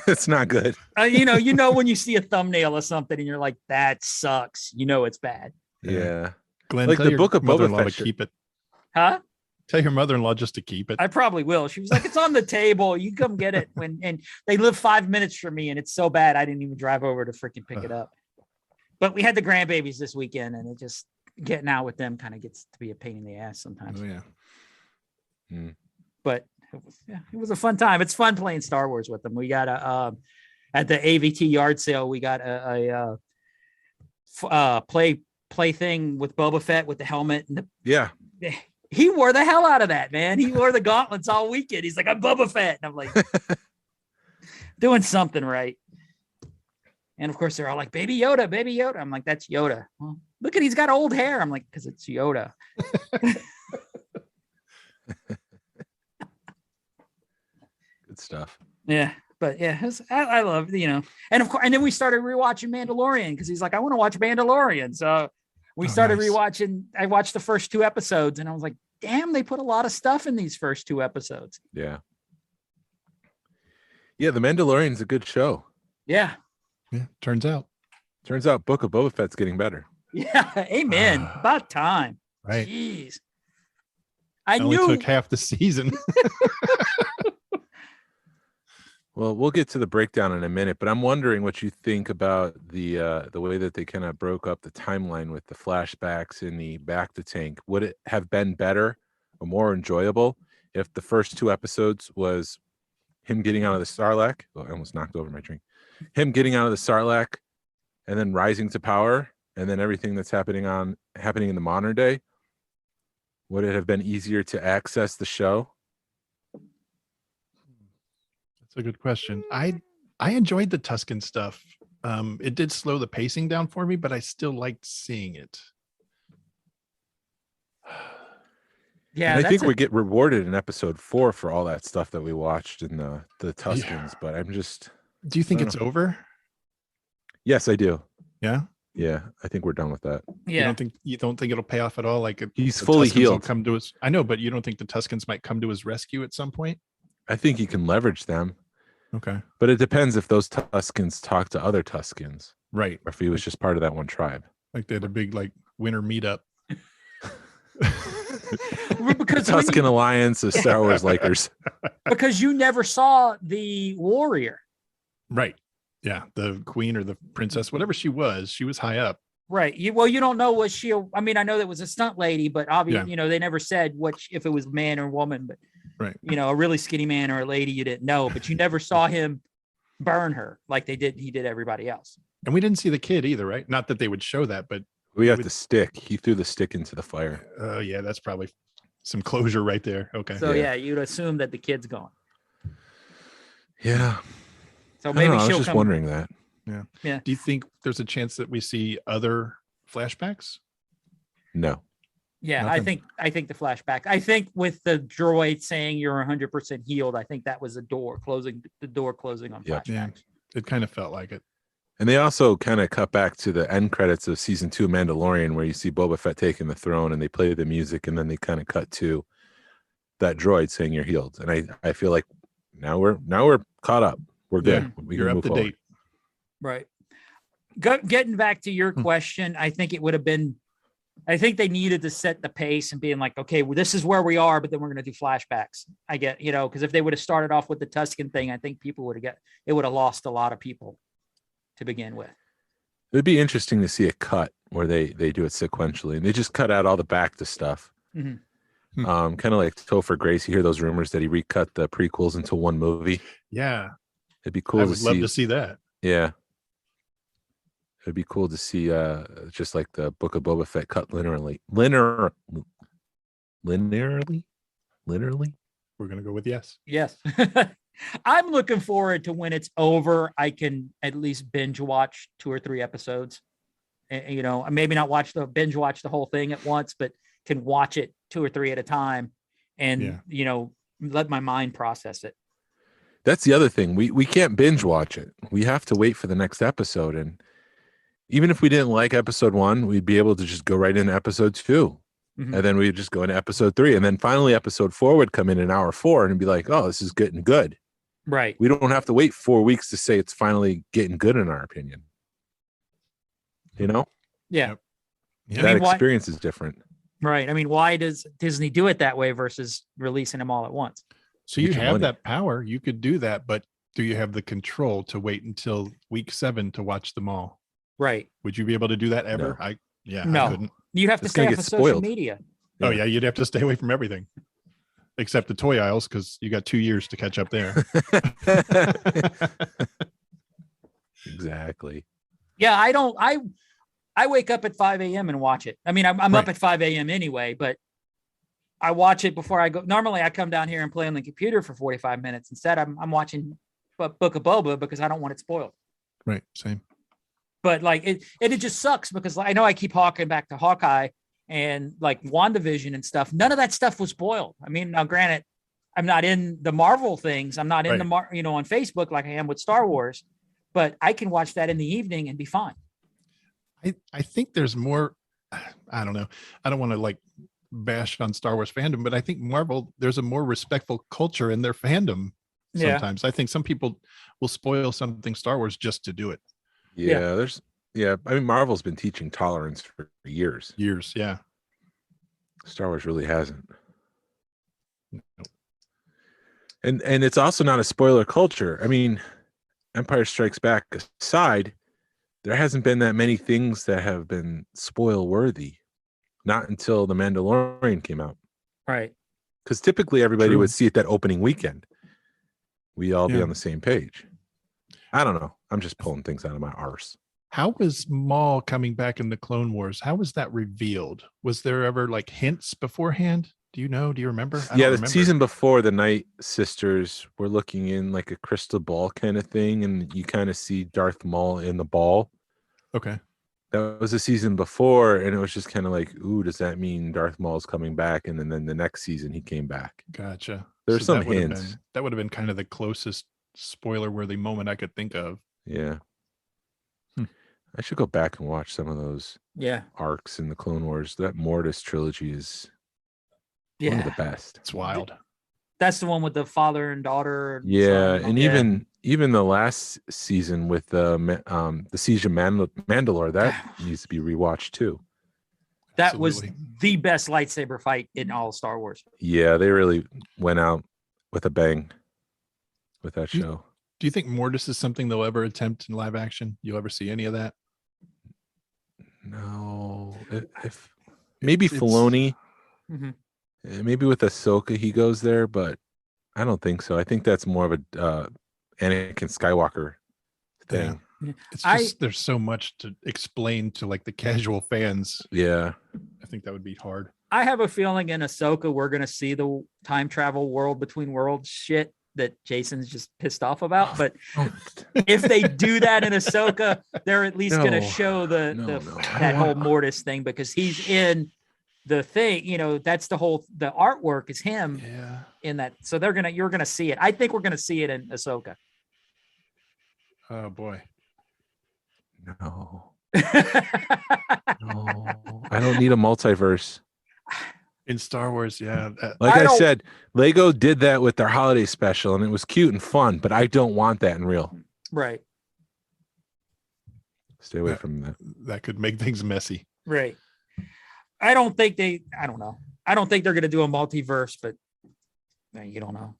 It's not good. You know, when you see a thumbnail or something and you're like, that sucks, it's bad. Yeah. Glenn, Like tell the your Book of Boba mother-in-law Fett to keep it. Huh? Tell your mother-in-law just to keep it. I probably will. She was like, it's on the table. You come get it. And they live 5 minutes from me, and it's so bad I didn't even drive over to freaking pick it up. But we had the grandbabies this weekend, and it just getting out with them kind of gets to be a pain in the ass sometimes. Oh, yeah. But it was a fun time. It's fun playing Star Wars with them. We got at the AVT yard sale, we got a play thing with Boba Fett with the helmet, and Yeah. he wore the hell out of that, man. He wore the gauntlets all weekend. He's like, I'm Boba Fett. And I'm like, doing something right. And of course, they're all like, Baby Yoda, Baby Yoda. I'm like, that's Yoda. Well, look at, he's got old hair. I'm like, because it's Yoda. Good stuff. Yeah. But yeah, I love, and of course, and then we started rewatching Mandalorian because he's like, I want to watch Mandalorian. So we started nice. rewatching. I watched the first 2 episodes and I was like, damn, they put a lot of stuff in these first 2 episodes. Yeah. Yeah. The Mandalorian is a good show. Yeah. Yeah. Turns out. Turns out Book of Boba Fett's getting better. Yeah. Amen. About time. Right. Jeez. I I only knew. took half the season. Well, we'll get to the breakdown in a minute, but I'm wondering what you think about the way that they kind of broke up the timeline with the flashbacks in the back to tank. Would it have been better or more enjoyable if the first 2 episodes was him getting out of the sarlacc? Well, I almost knocked over my drink. Him getting out of the sarlacc and then rising to power, and then everything that's happening in the modern day. Would it have been easier to access the show? That's a good question. I enjoyed the Tuscan stuff. It did slow the pacing down for me, but I still liked seeing it. Yeah. And I think we get rewarded in episode 4 for all that stuff that we watched in the Tuscans, but I'm just. Do you think I don't it's know. over? Yes, I do. Yeah. Yeah, I think we're done with that. Yeah. You don't think it'll pay off at all? Like He's the fully Tuscans will healed. come to us. I know, but you don't think the Tuscans might come to his rescue at some point? I think he can leverage them, Okay. but it depends if those Tuscans talk to other Tuscans Right. or if he was just part of that one tribe. Like they had a big winter meetup. Because Tuscan Alliance of Star Wars likers. because you never saw the warrior. Right. Yeah. The queen or the princess, whatever she was high up. Right. You don't know what she. I mean, I know that was a stunt lady, but obviously, Yeah. they never said if it was man or woman. But Right. a really skinny man or a lady, you didn't know. But you never saw him burn her like he did everybody else. And we didn't see the kid either, right? Not that they would show that, but We got the stick. He threw the stick into the fire. oh yeah, that's probably some closure right there. Okay. So Yeah. you'd assume that the kid's gone. Yeah. So I don't maybe know, I was she'll just come. wondering that. Yeah. Do you think there's a chance that we see other flashbacks? No. Yeah, Nothing. I think the flashback. I think with the droid saying you're 100% healed, I think that was the door closing on Yeah. flashbacks. Yeah. It kind of felt like it. And they also kind of cut back to the end credits of season 2 of Mandalorian, where you see Boba Fett taking the throne and they play the music, and then they kind of cut to that droid saying you're healed. And I feel like now we're caught up. We're good. Yeah, We you're can up move to forward. date. Right. Getting back to your question, I think it would have been. I think they needed to set the pace and being like, okay, well, this is where we are, but then we're going to do flashbacks. I get, because if they would have started off with the Tuscan thing, I think people would have lost a lot of people to begin with. It'd be interesting to see a cut where they do it sequentially, and they just cut out all the back to stuff. Mhm. Kind of like Topher Grace. You hear those rumors that he recut the prequels into one movie. Yeah. It'd be cool I to would see. love to see that. Yeah. It'd be cool to see just like the Book of Boba Fett cut linearly. We're going to go with yes. Yes. I'm looking forward to when it's over. I can at least binge watch 2 or 3 episodes. Maybe not binge watch the whole thing at once, but can watch it 2 or 3 at a time and, let my mind process it. That's the other thing. We can't binge watch it. We have to wait for the next episode. And even if we didn't like episode 1, we'd be able to just go right into episode 2. Mhm. And then we'd just go into episode 3. And then finally episode 4 would come in hour 4 and be like, oh, this is getting good. Right. We don't have to wait 4 weeks to say it's finally getting good in our opinion. Yeah. Yeah. That experience is different. Right. I mean, why does Disney do it that way versus releasing them all at once? So you Get your have money. that power. You could do that, but do you have the control to wait until week 7 to watch them all? Right. Would you be able to do that ever? No. I No. couldn't. You have to It's stay gonna off get of social spoiled. media. Oh yeah, you'd have to stay away from everything. Except the toy aisles, because you got 2 years to catch up there. Exactly. Yeah. I wake up at 5 a.m. and watch it. I mean, I'm up Right. at 5 a.m. anyway, but I watch it before I go. Normally I come down here and play on the computer for 45 minutes. Instead, I'm watching Book of Boba because I don't want it spoiled. Right. Same. But like it just sucks because I know I keep harking back to Hawkeye and like WandaVision and stuff. None of that stuff was spoiled. I mean, now granted, I'm not in the Marvel things. I'm not in on Facebook like I am with Star Wars, but I can watch that in the evening and be fine. I think there's more. I don't know. I don't want to like bash on Star Wars fandom, but I think Marvel, there's a more respectful culture in their fandom. Yeah. Sometimes I think some people will spoil something Star Wars just to do it. Yeah. I mean, Marvel's been teaching tolerance for years. Years. Yeah. Star Wars really hasn't. And it's also not a spoiler culture. I mean, Empire Strikes Back aside, there hasn't been that many things that have been spoil worthy. Not until The Mandalorian came out. Right. Because typically everybody True. would see it that opening weekend. We all be Yeah. on the same page. I don't know. I'm just pulling things out of my arse. How was Maul coming back in the Clone Wars? How was that revealed? Was there ever like hints beforehand? Do you know? Do you remember? I Yeah, don't the remember. season before, the Night Sisters were looking in like a crystal ball kind of thing, and you kind of see Darth Maul in the ball. Okay. That was the season before, and it was just kind of like, ooh, does that mean Darth Maul's coming back? And then the next season he came back. Gotcha. There's some that would have hints. that would have been kind of the closest spoiler worthy moment I could think of. Yeah. Hmm. I should go back and watch some of those Yeah. arcs in the Clone Wars. That Mortis trilogy is one of Yeah. the best. It's wild. That's the one with the father and daughter. Yeah, son. and Yeah. even the last season with the Siege of Mandalore, that needs to be rewatched too. That was Absolutely. the best lightsaber fight in all of Star Wars. Yeah, they really went out with a bang with that You- show. Do you think Mortis is something they'll ever attempt in live action? You'll ever see any of that? No, if maybe It's- Filoni, Mhm. maybe with Ahsoka he goes there, but I don't think so. I think that's more of a Anakin Skywalker thing. It's I- just there's so much to explain to like the casual fans. Yeah, I think that would be hard. I have a feeling in Ahsoka we're gonna see the time travel world between worlds shit that Jason's just pissed off about. But if they do that in Ahsoka, they're at least gonna No. show the No. that whole Mortis thing because he's in the thing. You know, that's the artwork is him Yeah. in that. So you're gonna see it. I think we're gonna see it in Ahsoka. Oh boy. no, no, I don't need a multiverse. In Star Wars, yeah. Like I I don't- said, Lego did that with their holiday special, and it was cute and fun. But I don't want that in real. Right. Stay away Yeah. from that. That could make things messy. Right. I don't know. I don't think they're going to do a multiverse, but you don't know.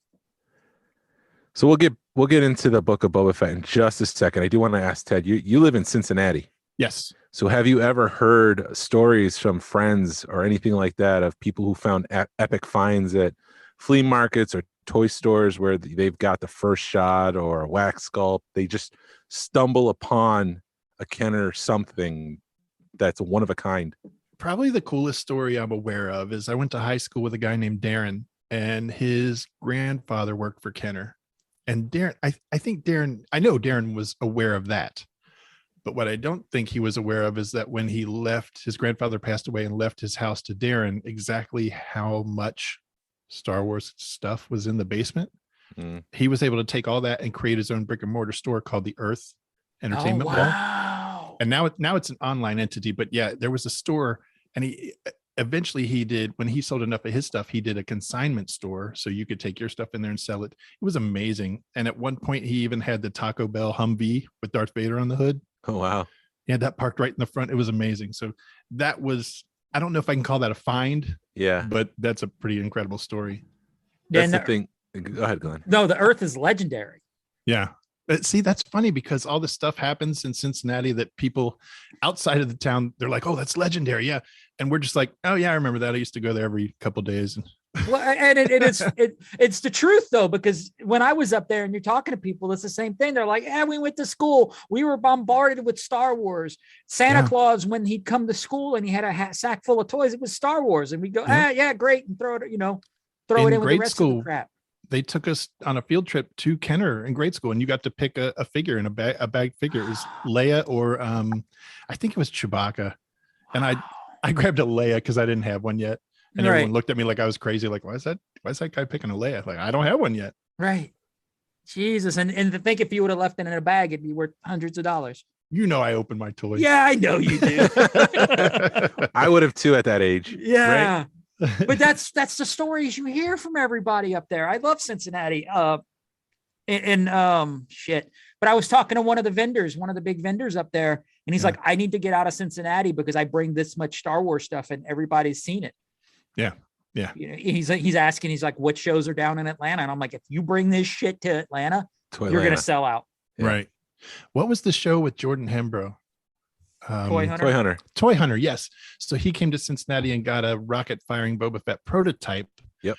So we'll get into the Book of Boba Fett in just a second. I do want to ask Ted. You live in Cincinnati, Yes. so have you ever heard stories from friends or anything like that of people who found epic finds at flea markets or toy stores where they've got the first shot or a wax sculpt? They just stumble upon a Kenner something that's one of a kind. Probably the coolest story I'm aware of is I went to high school with a guy named Darren, and his grandfather worked for Kenner. And Darren, I think Darren, I know Darren was aware of that. But what I don't think he was aware of is that when he left, his grandfather passed away and left his house to Darren, exactly how much Star Wars stuff was in the basement. Mm. He was able to take all that and create his own brick and mortar store called the Earth Entertainment Mall. Wow. And now it's an online entity. But yeah, there was a store, and he did, when he sold enough of his stuff, he did a consignment store, so you could take your stuff in there and sell it. It was amazing. And at one point, he even had the Taco Bell Humvee with Darth Vader on the hood. Oh wow. He had that parked right in the front. It was amazing. So that was, I don't know if I can call that a find, Yeah, but that's a pretty incredible story. that's And the thing. Go ahead, Glenn. No, the Earth is legendary. Yeah. But see, that's funny because all this stuff happens in Cincinnati that people outside of the town, they're like, oh, that's legendary. Yeah. And we're just like, oh yeah, I remember that. I used to go there every couple of days. Well, and it's the truth though, because when I was up there and you're talking to people, it's the same thing. They're like, we went to school. We were bombarded with Star Wars. Santa Yeah. Claus, when he'd come to school and he had a sack full of toys, it was Star Wars. And we go, Yeah. yeah, great. And throw it, throw In it in with the grade rest of school, the crap. They took us on a field trip to Kenner in grade school, and you got to pick a figure in a bag figure. It was Leia or I think it was Chewbacca. And I grabbed a Leia because I didn't have one yet. And Right. everyone looked at me like I was crazy. Like, why is that guy picking a Leia? Like, I don't have one yet. Right. Jesus. And to think if you would have left it in a bag, it'd be worth hundreds of dollars. You know, I opened my toys. Yeah, I know you do. I would have too at that age. Yeah. But that's the stories you hear from everybody up there. I love Cincinnati. Shit. But I was talking to one of the big vendors up there, and he's Yeah. like, I need to get out of Cincinnati because I bring this much Star Wars stuff and everybody's seen it. Yeah. Yeah. He's asking, he's like, what shows are down in Atlanta? And I'm like, if you bring this shit to Atlanta, you're Toylanta. gonna sell out. Yeah. Right. What was the show with Jordan Hembrough? Toy Hunter. Toy Hunter. Toy Hunter, yes. So he came to Cincinnati and got a rocket firing Boba Fett prototype. Yep.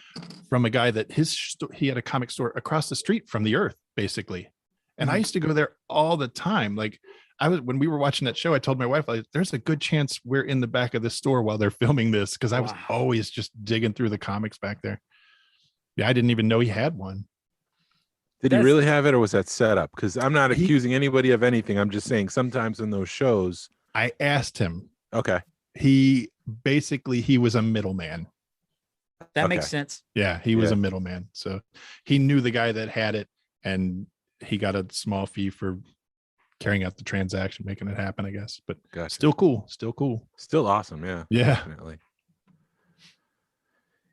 From a guy that he had a comic store across the street from the Earth, basically. And I used to go there all the time. Like when we were watching that show, I told my wife, like, there's a good chance we're in the back of the store while they're filming this, because I was Wow. always just digging through the comics back there. Yeah, I didn't even know he had one. Did he That's- really have it, or was that set up? Because I'm not He- accusing anybody of anything. I'm just saying sometimes in those shows. I asked him. Okay. He was a middleman. That makes Okay. sense. Yeah, he was Yeah. a middleman. So he knew the guy that had it, and he got a small fee for carrying out the transaction, making it happen, I guess. But Gotcha. still cool. Still cool. Still awesome. Yeah. Yeah. Definitely.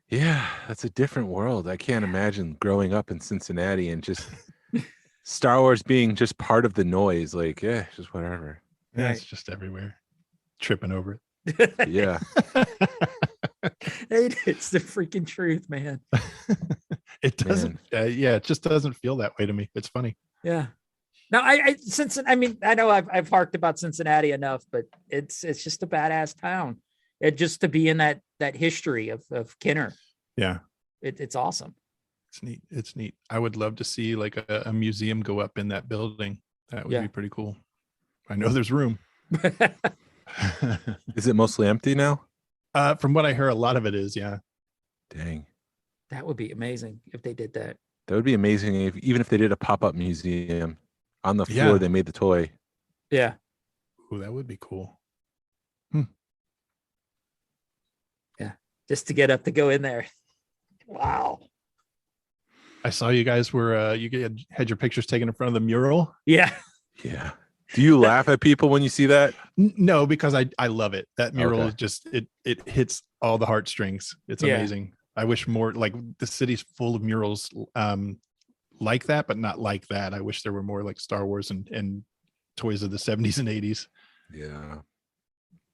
Yeah, that's a different world. I can't imagine growing up in Cincinnati and just Star Wars being just part of the noise. Like, yeah, just whatever. Yeah, Right. it's just everywhere. Tripping over it. Yeah. It's the freaking truth, man. It doesn't. It just doesn't feel that way to me. It's funny. Yeah. No, I know I've harked about Cincinnati enough, but it's just a badass town. It just to be in that history of Kenner. Yeah. It's awesome. It's neat. It's neat. I would love to see like a museum go up in that building. That would be pretty cool. I know there's room. Is it mostly empty now? From what I heard, a lot of it is. Yeah. Dang. That would be amazing if they did that. That would be amazing even if they did a pop-up museum on the floor. They made the toy. Yeah. Oh, that would be cool. Yeah. Just to get up to go in there. Wow. I saw you guys were you had your pictures taken in front of the mural. Yeah. Yeah. Do you laugh at people when you see that? No, because I love it. That mural is just it hits all the heartstrings. It's amazing. I wish more, like, the city's full of murals like that, but not like that. I wish there were more like Star Wars and toys of the 70s and 80s. Yeah.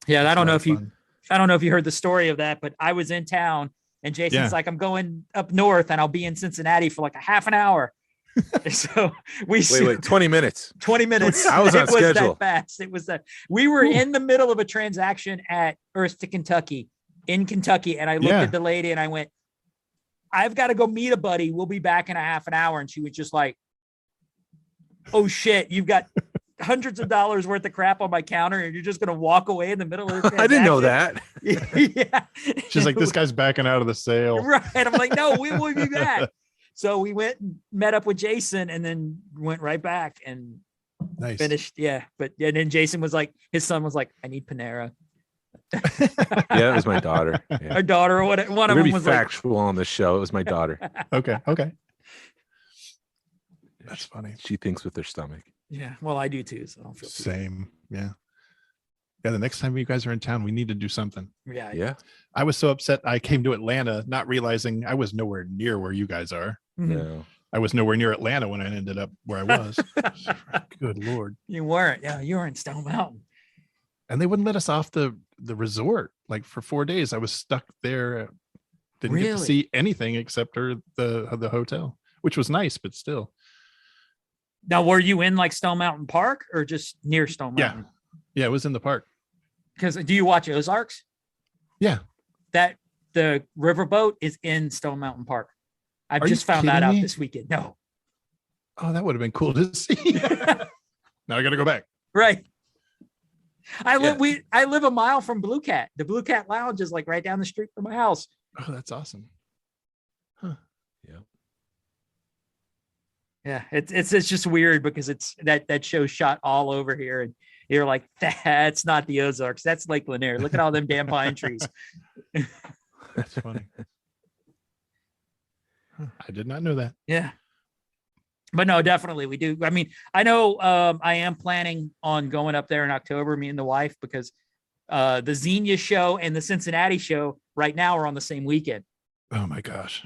Yeah. I don't know if you heard the story of that, but I was in town and Jason's like, I'm going up north and I'll be in Cincinnati for like a half an hour. So wait, 20 minutes. 20 minutes. I was on schedule. That fast. It was that we were in the middle of a transaction at Earth to Kentucky in Kentucky. And I looked at the lady and I went, I've got to go meet a buddy. We'll be back in a half an hour. And she was just like, oh shit, you've got hundreds of dollars worth of crap on my counter and you're just going to walk away in the middle of the I didn't know that. Yeah. She's like, this guy's backing out of the sale. Right. I'm like, no, we will be back. So we went and met up with Jason and then went right back and finished. Yeah. And then Jason was like, his son was like, I need Panera. Yeah, it was my daughter. Yeah. Our daughter or what? One of them was factual on the show. It was my daughter. Okay. That's funny. She thinks with her stomach. Yeah. Well, I do too. So I don't feel same. Yeah. Yeah. The next time you guys are in town, we need to do something. Yeah. Yeah. I was so upset. I came to Atlanta, not realizing I was nowhere near where you guys are. Mm-hmm. No. I was nowhere near Atlanta when I ended up where I was. Good Lord. You weren't. Yeah. You were in Stone Mountain. And they wouldn't let us off the resort. Like for 4 days, I was stuck there. Didn't get to see anything except the hotel, which was nice, but still. Now, were you in like Stone Mountain Park or just near Stone Mountain? Yeah, it was in the park. Because do you watch Ozarks? Yeah. That the riverboat is in Stone Mountain Park. I've just found that out this weekend. No. Oh, that would have been cool to see. Now I got to go back. Right. I live a mile from Blue Cat. The Blue Cat Lounge is like right down the street from my house. Oh, that's awesome. Huh. Yeah. Yeah, it's just weird because it's that show shot all over here, and you're like, that's not the Ozarks, that's Lake Lanier. Look at all them damn pine trees. That's funny. I did not know that. Yeah. But no, definitely we do. I mean, I know I am planning on going up there in October, me and the wife, because the Xenia show and the Cincinnati show right now are on the same weekend. Oh my gosh.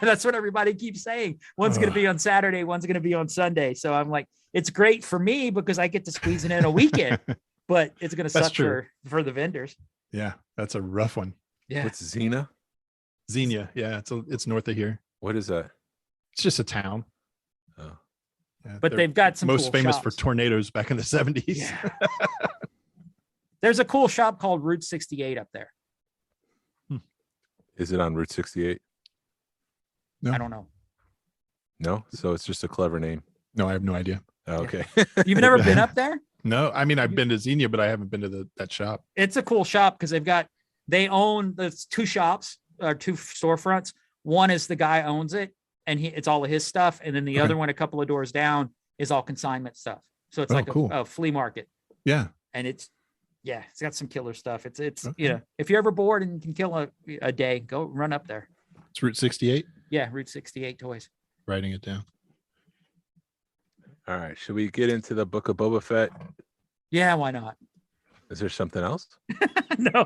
That's what everybody keeps saying. One's going to be on Saturday, one's going to be on Sunday. So I'm like, it's great for me because I get to squeeze it in a weekend, but it's going to suck for the vendors. Yeah, that's a rough one. Yeah. What's Xena? Xenia. Yeah, it's north of here. What is that? It's just a town. Oh. Yeah, but they've got some most cool famous shops for tornadoes back in the 70s. Yeah. There's a cool shop called Route 68 up there. Is it on Route 68? No. I don't know. No, so it's just a clever name. No, I have no idea. Oh, okay. You've never been up there? No, I mean, I've been to Xenia, but I haven't been to that shop. It's a cool shop because they own the two shops or two storefronts. One is the guy owns it and it's all of his stuff. And then the other one, a couple of doors down, is all consignment stuff. So it's like a flea market. Yeah. And it's got some killer stuff. It's you know, if you're ever bored and can kill a day, go run up there. It's Route 68. Yeah, Route 68 toys. Writing it down. All right. Should we get into the Book of Boba Fett? Yeah, why not? Is there something else? No.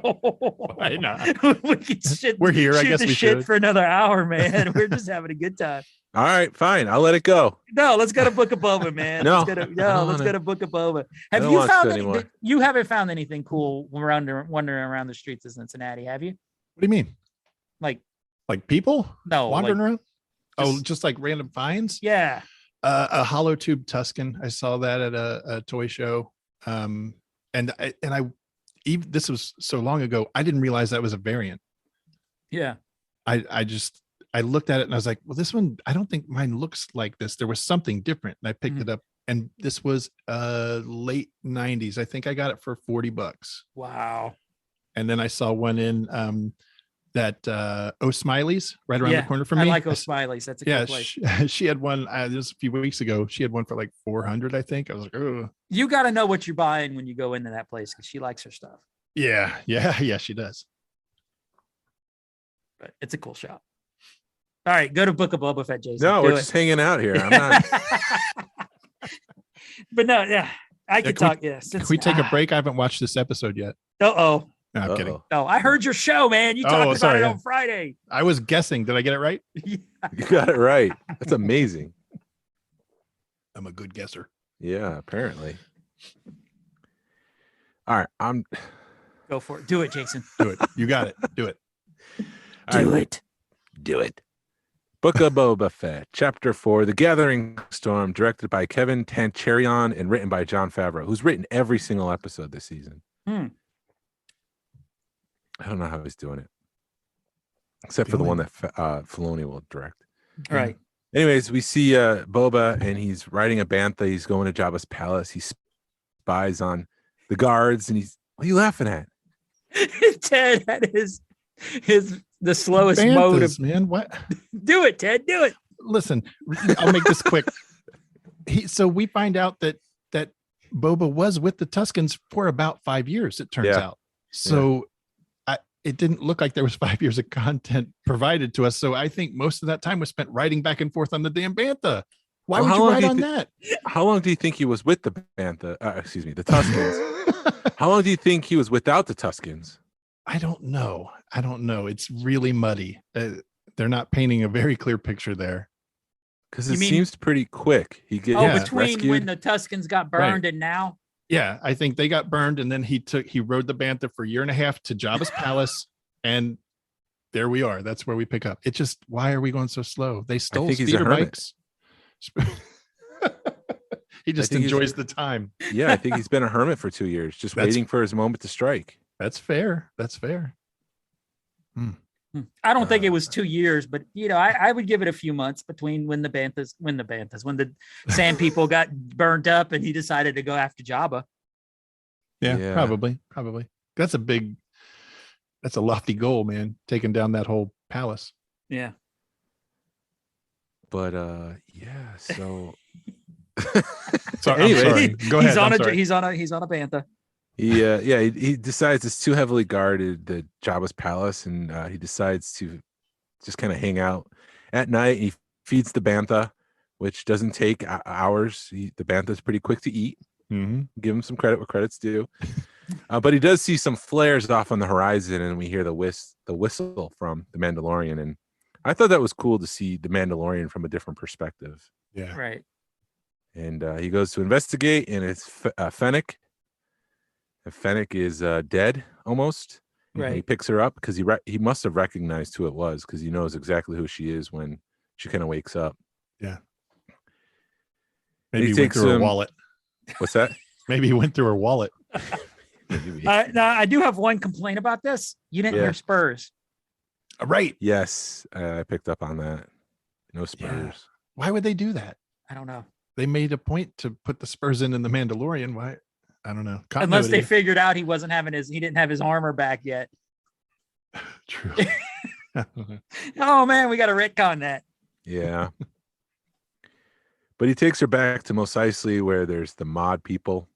Why not? We can shit, We're here. I shoot guess the we shit should. for another hour, man. We're just having a good time. All right, fine. I'll let it go. No, let's go to Book of Boba, man. No, let's go to, I don't let's wanna- go to Book of Boba. I Have don't you want found to anymore. you haven't found anything cool wandering around the streets of Cincinnati, have you? What do you mean? Like, Like people no, wandering like, around? Oh, just- just like random finds? yeah. A hollow tube Tuscan. I saw that at a toy show. And I even this was so long ago, I didn't realize that was a variant. Yeah. I looked at it and I was like, well, this one, I don't think mine looks like this. There was something different. And I picked it up, and this was late 90s. I think I got it for $40. Wow. And then I saw one in that O'Smiley's right around the corner from me. I like O'Smiley's. That's a cool place. She had one just a few weeks ago. She had one for like 400, I think. I was like, oh, You got to know what you're buying when you go into that place because she likes her stuff. yeah, she does. But it's a cool shop. All right, go to Book of Boba Fett, Jason. No, Do we're it. just hanging out here. I'm not. But no, yeah, I could can we- talk. Yes. Can we take a break? I haven't watched this episode yet. Oh, No, I'm kidding. Uh-oh. no, I heard your show, man. You talked about sorry, it yeah. on Friday. I was guessing. Did I get it right? You got it right. That's amazing. I'm a good guesser. Yeah, apparently. All right, I'm. Go for it. Do it, Jason. Do it. You got it. Do it. All right, it. do it. Book of Boba Fett, Chapter 4, The Gathering Storm, directed by Kevin Tancherion and written by Jon Favreau, who's written every single episode this season. Hmm. I don't know how he's doing it, except for the one that Filoni will direct. All right. Anyways, we see Boba, and he's riding a bantha. He's going to Jabba's palace. He spies on the guards, and he's, what are you laughing at? Ted had the slowest mode of Banthas, man. What? do it, Ted. Do it. Listen, I'll make this quick. So we find out that Boba was with the Tuscans for about 5 years, it turns out. So it didn't look like there was 5 years of content provided to us. So I think most of that time was spent riding back and forth on the damn bantha. Why Well, would how you long ride do you on thi- that? How long do you think he was with the bantha? The Tuscans. How long do you think he was without the Tuscans? I don't know. It's really muddy. They're not painting a very clear picture there. Because You it mean- seems pretty quick. He gets Between rescued. when the Tuscans got burned and now. Yeah, I think they got burned, and then he rode the bantha for a year and a half to Jabba's palace, and there we are. That's where we pick up. It just, why are we going so slow? They stole think he's a speeder hermit. bikes. He just think he's- enjoys the time. Yeah, I think he's been a hermit for 2 years, just That's- waiting for his moment to strike. That's fair. That's fair. I don't think it was 2 years, but I would give it a few months between when the sand people got burned up and he decided to go after Jabba. Yeah, Yeah. probably. That's a lofty goal, man. Taking down that whole palace. Yeah. But yeah, so Sorry, Anyway, I'm sorry. Go ahead. I'm sorry. He's on a bantha. he decides it's too heavily guarded, the Jabba's palace, and he decides to just kind of hang out at night. He feeds the bantha, which doesn't take hours. The bantha's pretty quick to eat. Mhm. Give him some credit where credit's due. But he does see some flares off on the horizon, and we hear the whistle from the Mandalorian. And I thought that was cool to see the Mandalorian from a different perspective. Yeah. Right. And he goes to investigate, and it's Fennec. And Fennec is dead almost. And he Right. picks her up because he must have recognized who it was, because he knows exactly who she is when she kind of wakes up. Maybe He he went takes through her him- wallet. What's that? Maybe he went through her wallet. Maybe. Now I do have one complaint about this. You didn't Yeah. wear spurs. Right. Yes, I picked up on that. No Spurs. Why would they do that? I don't know. They made a point to put the Spurs in the Mandalorian. Why? I don't know. Unless they Continuity. figured out he didn't have his armor back yet. True. Oh man, we got to retcon that. Yeah. But he takes her back to Mos Eisley, where there's the mod people.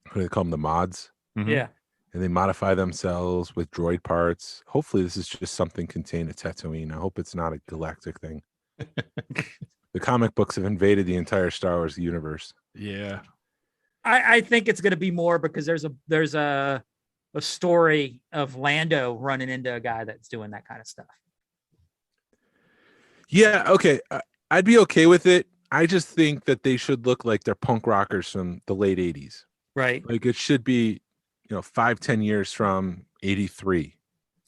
What do they call them? The mods. Mhm. Yeah. And they modify themselves with droid parts. Hopefully this is just something contained at Tatooine. I hope it's not a galactic thing. The comic books have invaded the entire Star Wars universe. Yeah. I think it's going to be more because there's a story of Lando running into a guy that's doing that kind of stuff. Yeah, okay. I'd be okay with it. I just think that they should look like they're punk rockers from the late 80s. Right. Like it should be, 5-10 years from 83.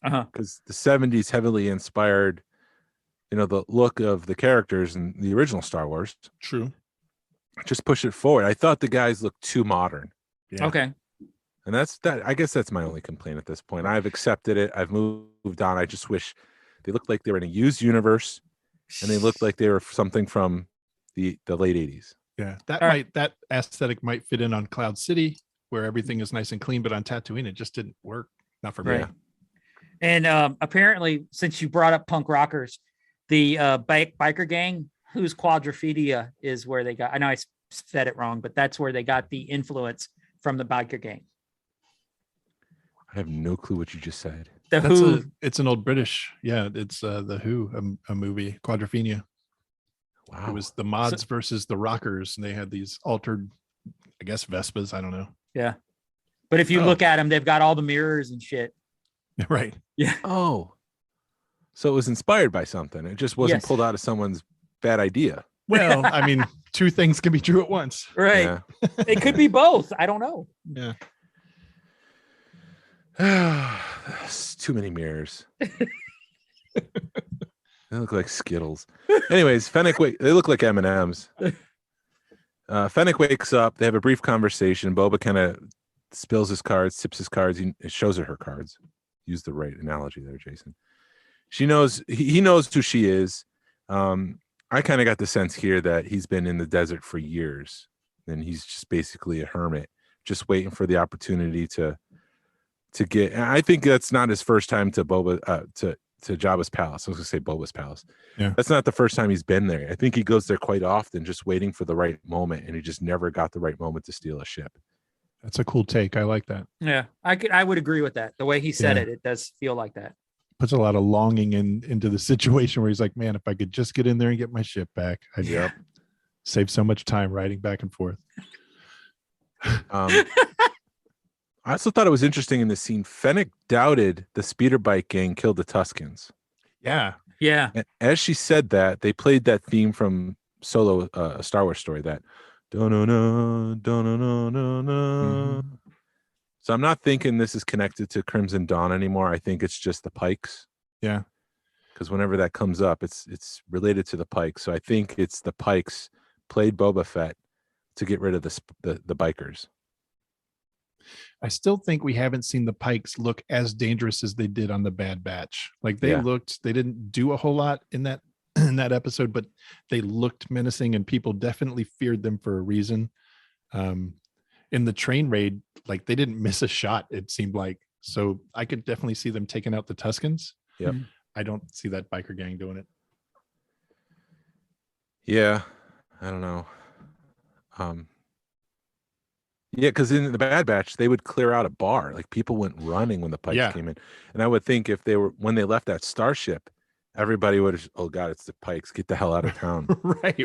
Uh-huh. Because the 70s heavily inspired, the look of the characters in the original Star Wars. True. Just push it forward. I thought the guys looked too modern. Yeah. Okay. And that's that. I guess that's my only complaint at this point. I've accepted it. I've moved on. I just wish they looked like they were in a used universe, and they looked like they were something from the late 80s. Yeah, right. that aesthetic might fit in on Cloud City, where everything is nice and clean, but on Tatooine it just didn't work. Not for me. Right. And apparently, since you brought up punk rockers, the biker gang, whose Quadropedia is where they got. I know I said it wrong, but that's where they got the influence from the biker gang. I have no clue what you just said. The Who. It's an old British. Yeah, it's the Who, a movie, Quadrophenia. Wow. It was the mods versus the rockers, and they had these altered, I guess, Vespas. I don't know. Yeah. But if you look at them, they've got all the mirrors and shit. Right. Yeah. Oh. So it was inspired by something. It just wasn't pulled out of someone's bad idea. Well, I mean, two things can be true at once. Right. Yeah. It could be both. I don't know. Yeah. There's too many mirrors. They look like Skittles. Anyways, Fennec they look like M&Ms. Fennec wakes up. They have a brief conversation. Boba kind of spills his cards, tips his cards. He shows her cards. Use the right analogy there, Jason. She knows he knows who she is. I kind of got the sense here that he's been in the desert for years, and he's just basically a hermit, just waiting for the opportunity to get. And I think that's not his first time to to Jabba's palace. I was gonna say Boba's palace. Yeah, that's not the first time he's been there. I think he goes there quite often, just waiting for the right moment, and he just never got the right moment to steal a ship. that's a cool take. I like that. Yeah. I would agree with that. The way he said it does feel like that. Puts a lot of longing into the situation where he's like, man, if I could just get in there and get my ship back, I'd save so much time riding back and forth. I also thought it was interesting in this scene. Fennec doubted the speeder bike gang killed the Tuskens. Yeah. Yeah. And as she said that, they played that theme from Solo, a Star Wars story, that da-na-na, da-na-na-na-na. So I'm not thinking this is connected to Crimson Dawn anymore. I think it's just the Pikes. Yeah. Because whenever that comes up, it's related to the Pikes. So I think it's the Pikes played Boba Fett to get rid of the bikers. I still think we haven't seen the Pikes look as dangerous as they did on the Bad Batch. Like they didn't do a whole lot in that episode, but they looked menacing and people definitely feared them for a reason. In the train raid, like they didn't miss a shot, it seemed like. So I could definitely see them taking out the Tuskens. Yep. I don't see that biker gang doing it. Yeah, I don't know. Yeah, because in the Bad Batch, they would clear out a bar. Like people went running when the Pikes came in. And I would think if when they left that starship, everybody would have, oh God, it's the Pikes. Get the hell out of town. Right.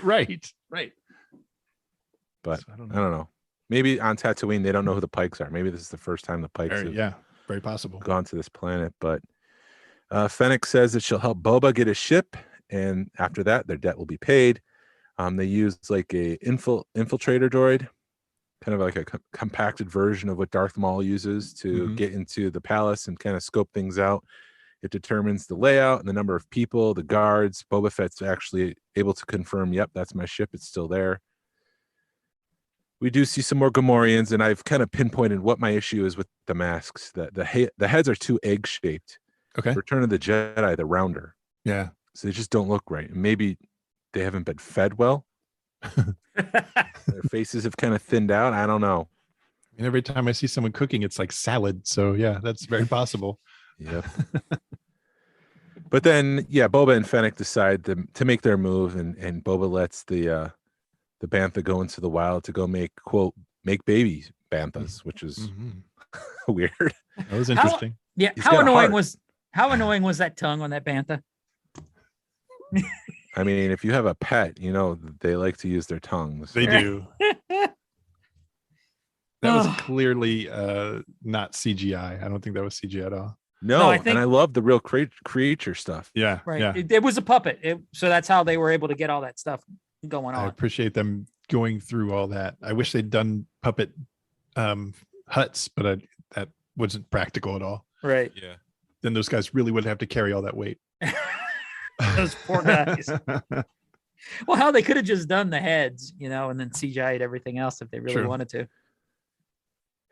But So I don't know. Maybe on Tatooine, they don't know who the Pikes are. Maybe this is the first time the Pikes have very possible gone to this planet. But Fennec says that she'll help Boba get his ship. And after that, their debt will be paid. They used like a infiltrator droid, kind of like a compacted version of what Darth Maul uses to get into the palace and kind of scope things out. It determines the layout and the number of people, the guards. Boba Fett's actually able to confirm, yep, that's my ship. It's still there. We do see some more Gamorreans, and I've kind of pinpointed what my issue is with the masks. The heads are too egg-shaped. Okay. Return of the Jedi, the rounder. Yeah. So they just don't look right. Maybe they haven't been fed well. Their faces have kind of thinned out. I don't know. And every time I see someone cooking, it's like salad. So yeah, that's very possible. Yep. But then, Boba and Fennec decide to make their move, and Boba lets the bantha go into the wild to go make baby banthas, which is weird. That was interesting. How annoying was that tongue on that bantha? I mean, if you have a pet, they like to use their tongues. They do. That was clearly not CGI. I don't think that was CGI at all. No, I think- and I love the real creature stuff. Yeah, Right. yeah. It was a puppet. So that's how they were able to get all that stuff going I on. appreciate them going through all that. I wish they'd done puppet huts, but that wasn't practical at all. Right. Yeah. Then those guys really would have to carry all that weight. Those poor guys. Well, how they could have just done the heads, and then CGI'd everything else if they really True. wanted to.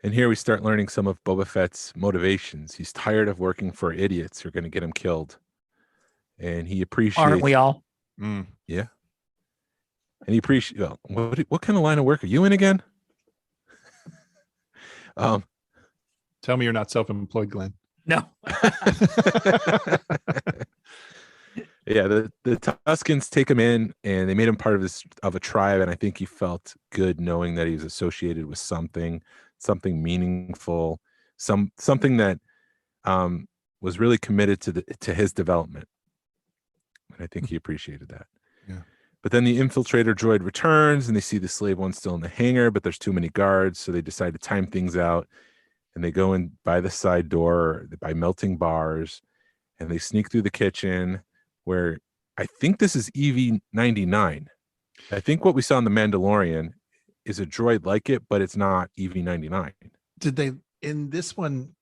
And here we start learning some of Boba Fett's motivations. He's tired of working for idiots who are going to get him killed. And he appreciates... Aren't we all? Mm. Yeah. And he appreciates... Well, what kind of line of work are you in again? Tell me you're not self-employed, Glenn. No. Yeah, the Tuskens take him in, and they made him part of a tribe. And I think he felt good knowing that he was associated with something meaningful, something that was really committed to his development. And I think he appreciated that. Yeah. But then the infiltrator droid returns, and they see the slave one still in the hangar, but there's too many guards, so they decide to time things out. And they go in by the side door, by melting bars, and they sneak through the kitchen, where I think this is EV-99. I think what we saw in The Mandalorian is a droid like it, but it's not EV-99. Did they, in this one,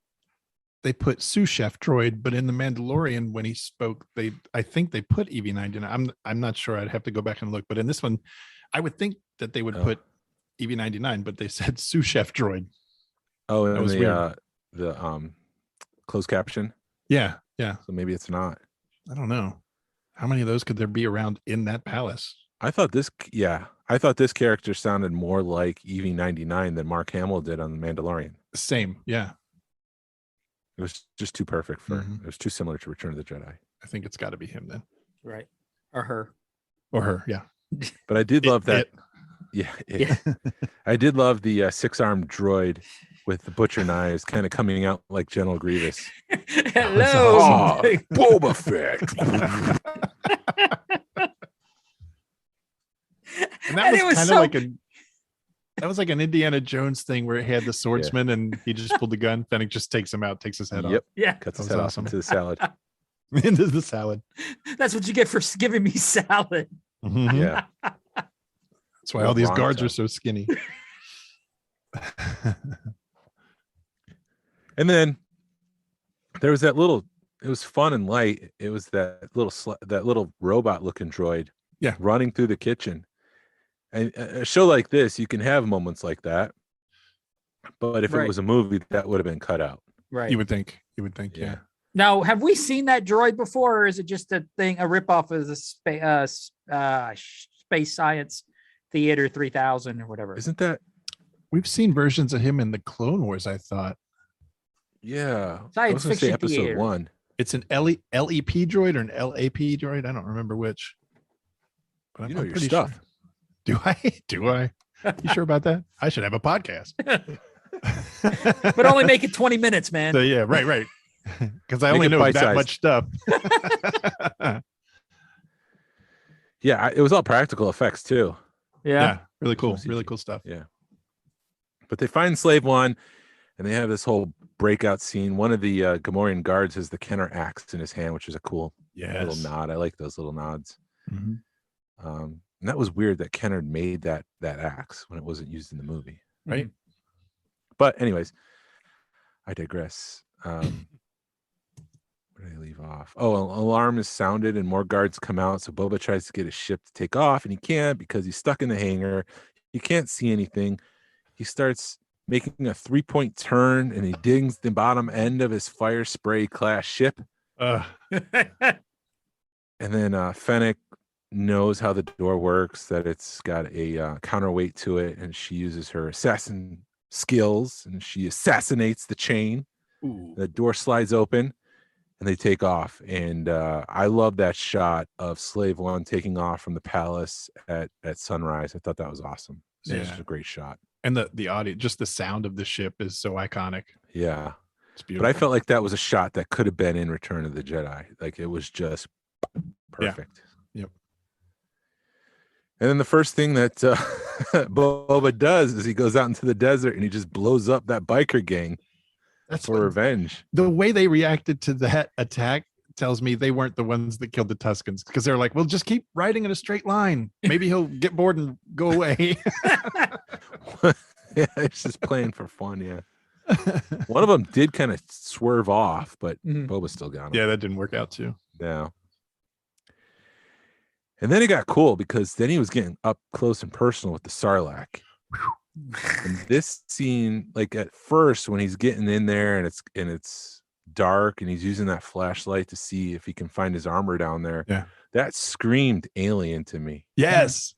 they put sous chef droid, but in The Mandalorian, when he spoke, I think they put EV-99. I'm not sure. I'd have to go back and look. But in this one, I would think that they would put EV-99, but they said sous chef droid. Oh, That and was the closed caption. Yeah, yeah. So maybe it's not. I don't know. How many of those could there be around in that palace? I thought this character sounded more like EV-99 than Mark Hamill did on The Mandalorian. Same. Yeah. It was just too perfect for. Mhm. It was too similar to Return of the Jedi. I think it's got to be him then. Right. Or her. Or her. Yeah. But I did love that. It. Yeah, I did love the 6-armed droid with the butcher knives kind of coming out like General Grievous. Hello. Oh, Boba Fett. And that And was it was kind so- of like an Indiana Jones thing where he had the swordsman and he just pulled the gun. Fennec just takes him out, takes his head Yep. Yeah. Cuts That his was head awesome. off into the salad. off into the salad. That's what you get for giving me salad. Mhm. Yeah. That's why all these Wrong guards stuff. are so skinny. And then there was that little. It was fun and light. It was that little robot looking droid. Yeah. Running through the kitchen. And a show like this, you can have moments like that. But if Right. it was a movie, that would have been cut out. Right. You would think. Yeah. Now, have we seen that droid before, or is it just a ripoff of the Space Science Theater 3000 or whatever? Isn't that? We've seen versions of him in the Clone Wars, I thought. Yeah. I Science was going to say fiction episode theater. 1. It's an LEP droid or an LAP droid. I don't remember which. But You know your pretty stuff. Sure. Do I? Do I? You sure about that? I should have a podcast. But only make it 20 minutes, man. So, yeah, right. Because I Make only it know that bite-sized. much stuff. Yeah, it was all practical effects too. Yeah. Really cool. CG. Really cool stuff. Yeah. But they find Slave One, and they have this whole breakout scene. One of the Gamorrean guards has the Kenner axe in his hand, which is a cool little nod. I like those little nods. Mhm. And that was weird that Kenner made that axe when it wasn't used in the movie. Right. But anyways, I digress. Where did I leave off? Oh, an alarm is sounded and more guards come out. So Boba tries to get his ship to take off, and he can't because he's stuck in the hangar. He can't see anything. He starts making a 3-point turn, and he dings the bottom end of his fire spray class ship. Uh, And then Fennec knows how the door works, that it's got a counterweight to it, and she uses her assassin skills, and she assassinates the chain. The door slides open, and they take off. And I love that shot of Slave One taking off from the palace at sunrise. I thought that was awesome. It was Yeah. a great shot. and the audio, just the sound of the ship is so iconic. Yeah. It's But beautiful. I felt like that was a shot that could have been in Return of the Jedi. Like it was just perfect. Yep. And then the first thing that Boba does is he goes out into the desert and he just blows up that biker gang That's for revenge. The way they reacted to that attack tells me they weren't the ones that killed the Tuscans, because they're like, well, just keep riding in a straight line. Maybe he'll get bored and go away. Yeah, it's just playing for fun. Yeah. One of them did kind of swerve off, but Boba still got him. Yeah, that didn't work out too. Yeah. And then it got cool because then he was getting up close and personal with the sarlacc. And this scene, like at first when he's getting in there and it's dark and he's using that flashlight to see if he can find his armor down there. Yeah. That screamed alien to me. Yes.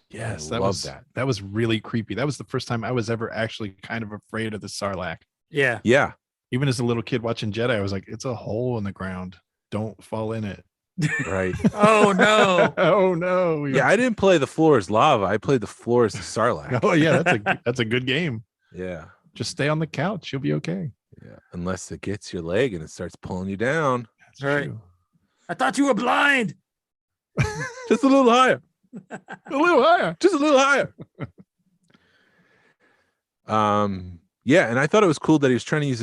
Yes, I love that. That was really creepy. That was the first time I was ever actually kind of afraid of the sarlacc. Yeah. Yeah. Even as a little kid watching Jedi, I was like, it's a hole in the ground. Don't fall in it. Right. Oh no. Oh no. Yeah, I didn't play the floor as lava. I played the floor as the sarlacc. Oh yeah, that's a good game. Yeah. Just stay on the couch. You'll be okay. Yeah. Unless it gets your leg and it starts pulling you down. That's Right. true. I thought you were blind. Just a little higher. A little higher. Just a little higher. Yeah, and I thought it was cool that he was trying to use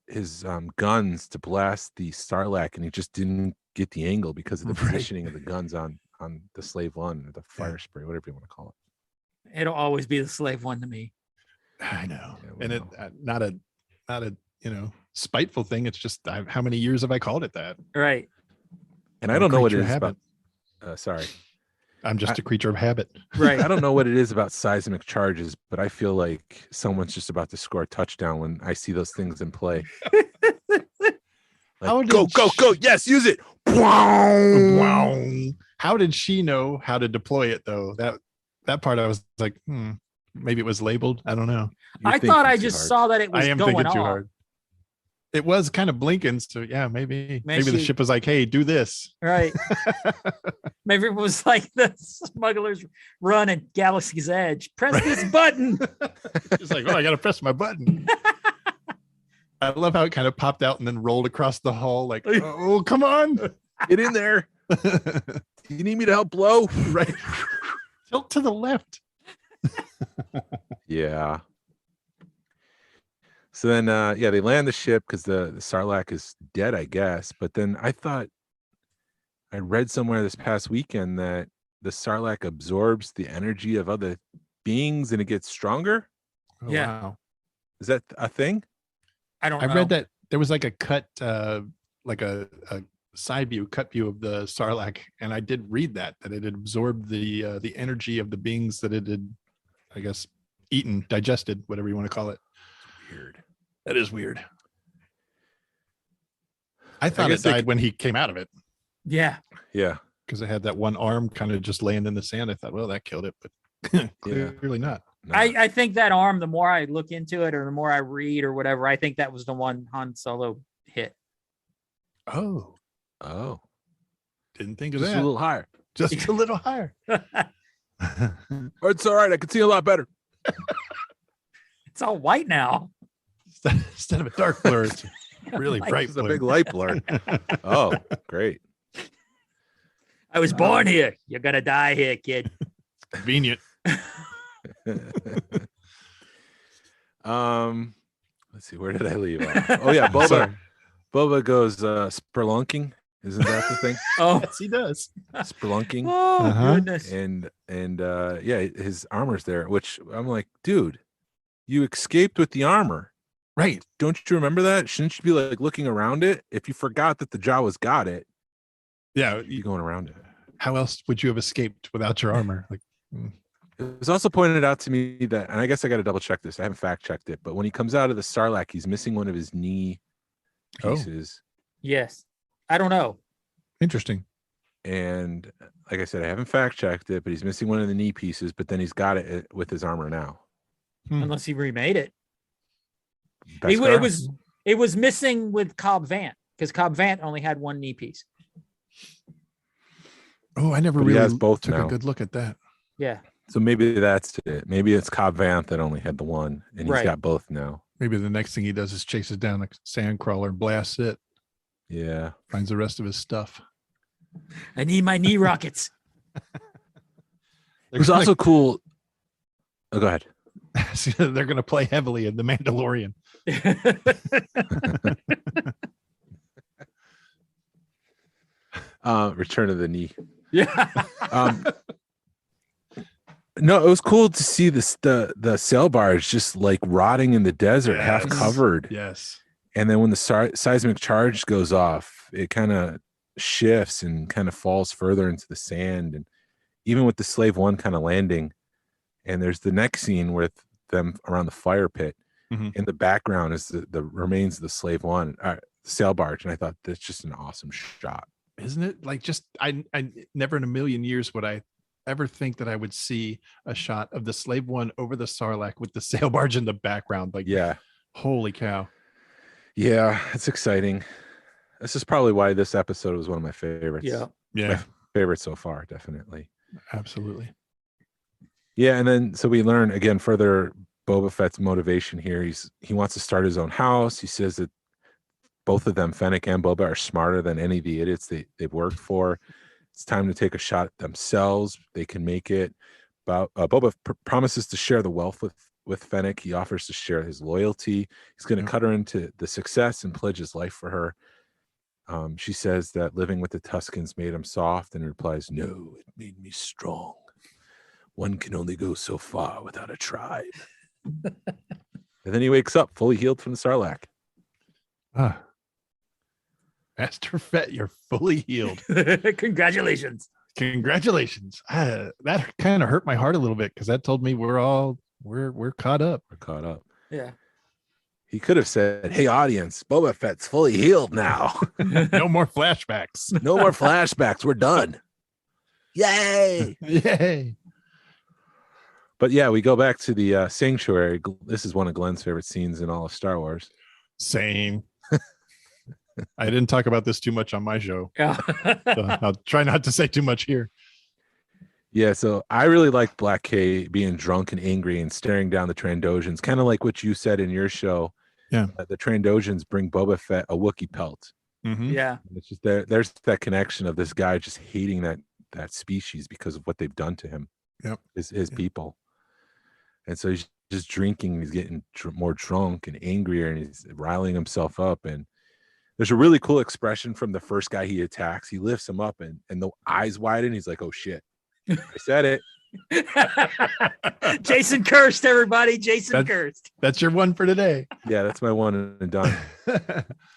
his guns to blast the sarlacc, and he just didn't get the angle because of the positioning of the guns on the slave one or the fire spray, whatever you want to call it. It'll always be the slave one to me. I know. Yeah, we And know. it not a spiteful thing. It's just how many years have I called it that? Right. And I don't know what it Creature is of about. habit. Sorry. I'm just a creature of habit. Right. I don't know what it is about seismic charges, but I feel like someone's just about to score a touchdown when I see those things in play. How Like, did go. Yes, use it. Wow. How did she know how to deploy it though? That part I was like, maybe it was labeled. I don't know. I thought I just saw that it was I am going thinking too off. hard. It was kind of blinking, so yeah, maybe the she- ship was like, hey, do this. Right. Maybe it was like the smugglers run at Galaxy's Edge. Press this button. It's like, oh, I gotta press my button. I love how it kind of popped out and then rolled across the hall, like, oh, come on. Get in there. Do you need me to help blow? Right. Tilt to the left. Yeah. So then, they land the ship because the sarlacc is dead, I guess. But then I thought I read somewhere this past weekend that the sarlacc absorbs the energy of other beings and it gets stronger. Oh, Yeah. Wow. Is that a thing? I don't I know. read that there was like a cut, like a side view, cut view of the sarlacc, and I did read that it had absorbed the energy of the beings that it had, I guess, eaten, digested, whatever you want to call it. Weird. That is weird. I thought guess it they died could- when he came out of it Yeah. Yeah. because it had that one arm kind of just laying in the sand. I thought, well, that killed it, but clearly not. No. I think that arm, the more I look into it or the more I read or whatever, I think that was the one Han Solo hit. Oh, Oh, didn't think of just that. a little higher. Just a little higher. Oh, it's all right. I can see a lot better. It's all white now. Instead of a dark blur, it's really Like, bright It's a blur. big light blur. Oh, great. I was born here. You're gonna die here, kid. Convenient. Let's see, where did I leave off? Oh yeah, Boba. Sorry. Boba goes spelunking. Isn't that the thing? Oh, Yes, he does. Spelunking. oh Uh-huh. goodness. And yeah, his armor's there, which I'm like, dude, you escaped with the armor. Right. Don't you remember that? Shouldn't you be like looking around it? If you forgot that the Jawas got it, Yeah. you going around it. How else would you have escaped without your armor? Like, It was also pointed out to me that, and I guess I got to double check this. I haven't fact checked it, but when he comes out of the sarlacc, he's missing one of his knee Oh. pieces. Yes. I don't know. interesting. And like I said, I haven't fact checked it, but he's missing one of the knee pieces. But then he's got it with his armor now. Unless he remade it. Beskar? It was missing with Cobb Vanth because Cobb Vanth only had one knee piece. Oh, I never But he really has both took now. a good look at that. Yeah. So maybe that's it. Maybe it's Cobb Vanth that only had the one, and he's Right. got both now. Maybe the next thing he does is chases down a sand crawler and blasts it, Yeah. finds the rest of his stuff. I need my knee rockets. It was also cool. Oh, go ahead. They're going to play heavily in The Mandalorian. Return of the Knee. Yeah. No, it was cool to see the sail barge just like rotting in the desert, half Yes. covered. Yes. And then when the seismic charge goes off, it kind of shifts and kind of falls further into the sand. And even with the Slave One kind of landing, and there's the next scene with them around the fire pit. Mhm. In the background is the remains of the Slave One, sail barge. And I thought that's just an awesome shot. Isn't it? Like, just I never in a million years would I ever think that I would see a shot of the Slave One over the Sarlacc with the sail barge in the background. Like, Yeah. holy cow. Yeah, it's exciting. This is probably why this episode was one of my favorites. Yeah. Yeah, Favorite so far, definitely. absolutely. Yeah, and then so we learn again further Boba Fett's motivation here. He wants to start his own house. He says that both of them, Fennec and Boba, are smarter than any of the idiots they've worked for. It's time to take a shot at themselves. They can make it. Boba promises to share the wealth with Fennec. He offers to share his loyalty. He's going to cut her into the success and pledge his life for her. She says that living with the Tuskens made him soft, and replies, "No, it made me strong. One can only go so far without a tribe." And then he wakes up fully healed from the Sarlacc. Master Fett, you're fully healed. Congratulations. Congratulations. That kind of hurt my heart a little bit because that told me we're caught up. We're caught up. Yeah. He could have said, "Hey, audience, Boba Fett's fully healed now. No more flashbacks. No more flashbacks. We're done. Yay!" Yay. But yeah, we go back to the sanctuary. This is one of Glenn's favorite scenes in all of Star Wars. Same. I didn't talk about this too much on my show. Yeah. So I'll try not to say too much here. Yeah, so I really like Black K being drunk and angry and staring down the Trandoshan's, kind of like what you said in your show. Yeah. The Trandoshans bring Boba Fett a Wookiee pelt. Mhm. Yeah. It's just there's that connection of this guy just hating that species because of what they've done to him. Yep. His people. And so he's just drinking, he's getting more drunk and angrier, and he's riling himself up. And there's a really cool expression from the first guy he attacks. He lifts him up and the eyes widen. He's like, "Oh shit, I said it." Jason cursed, everybody. Jason cursed. That's your one for today. Yeah, that's my one and done.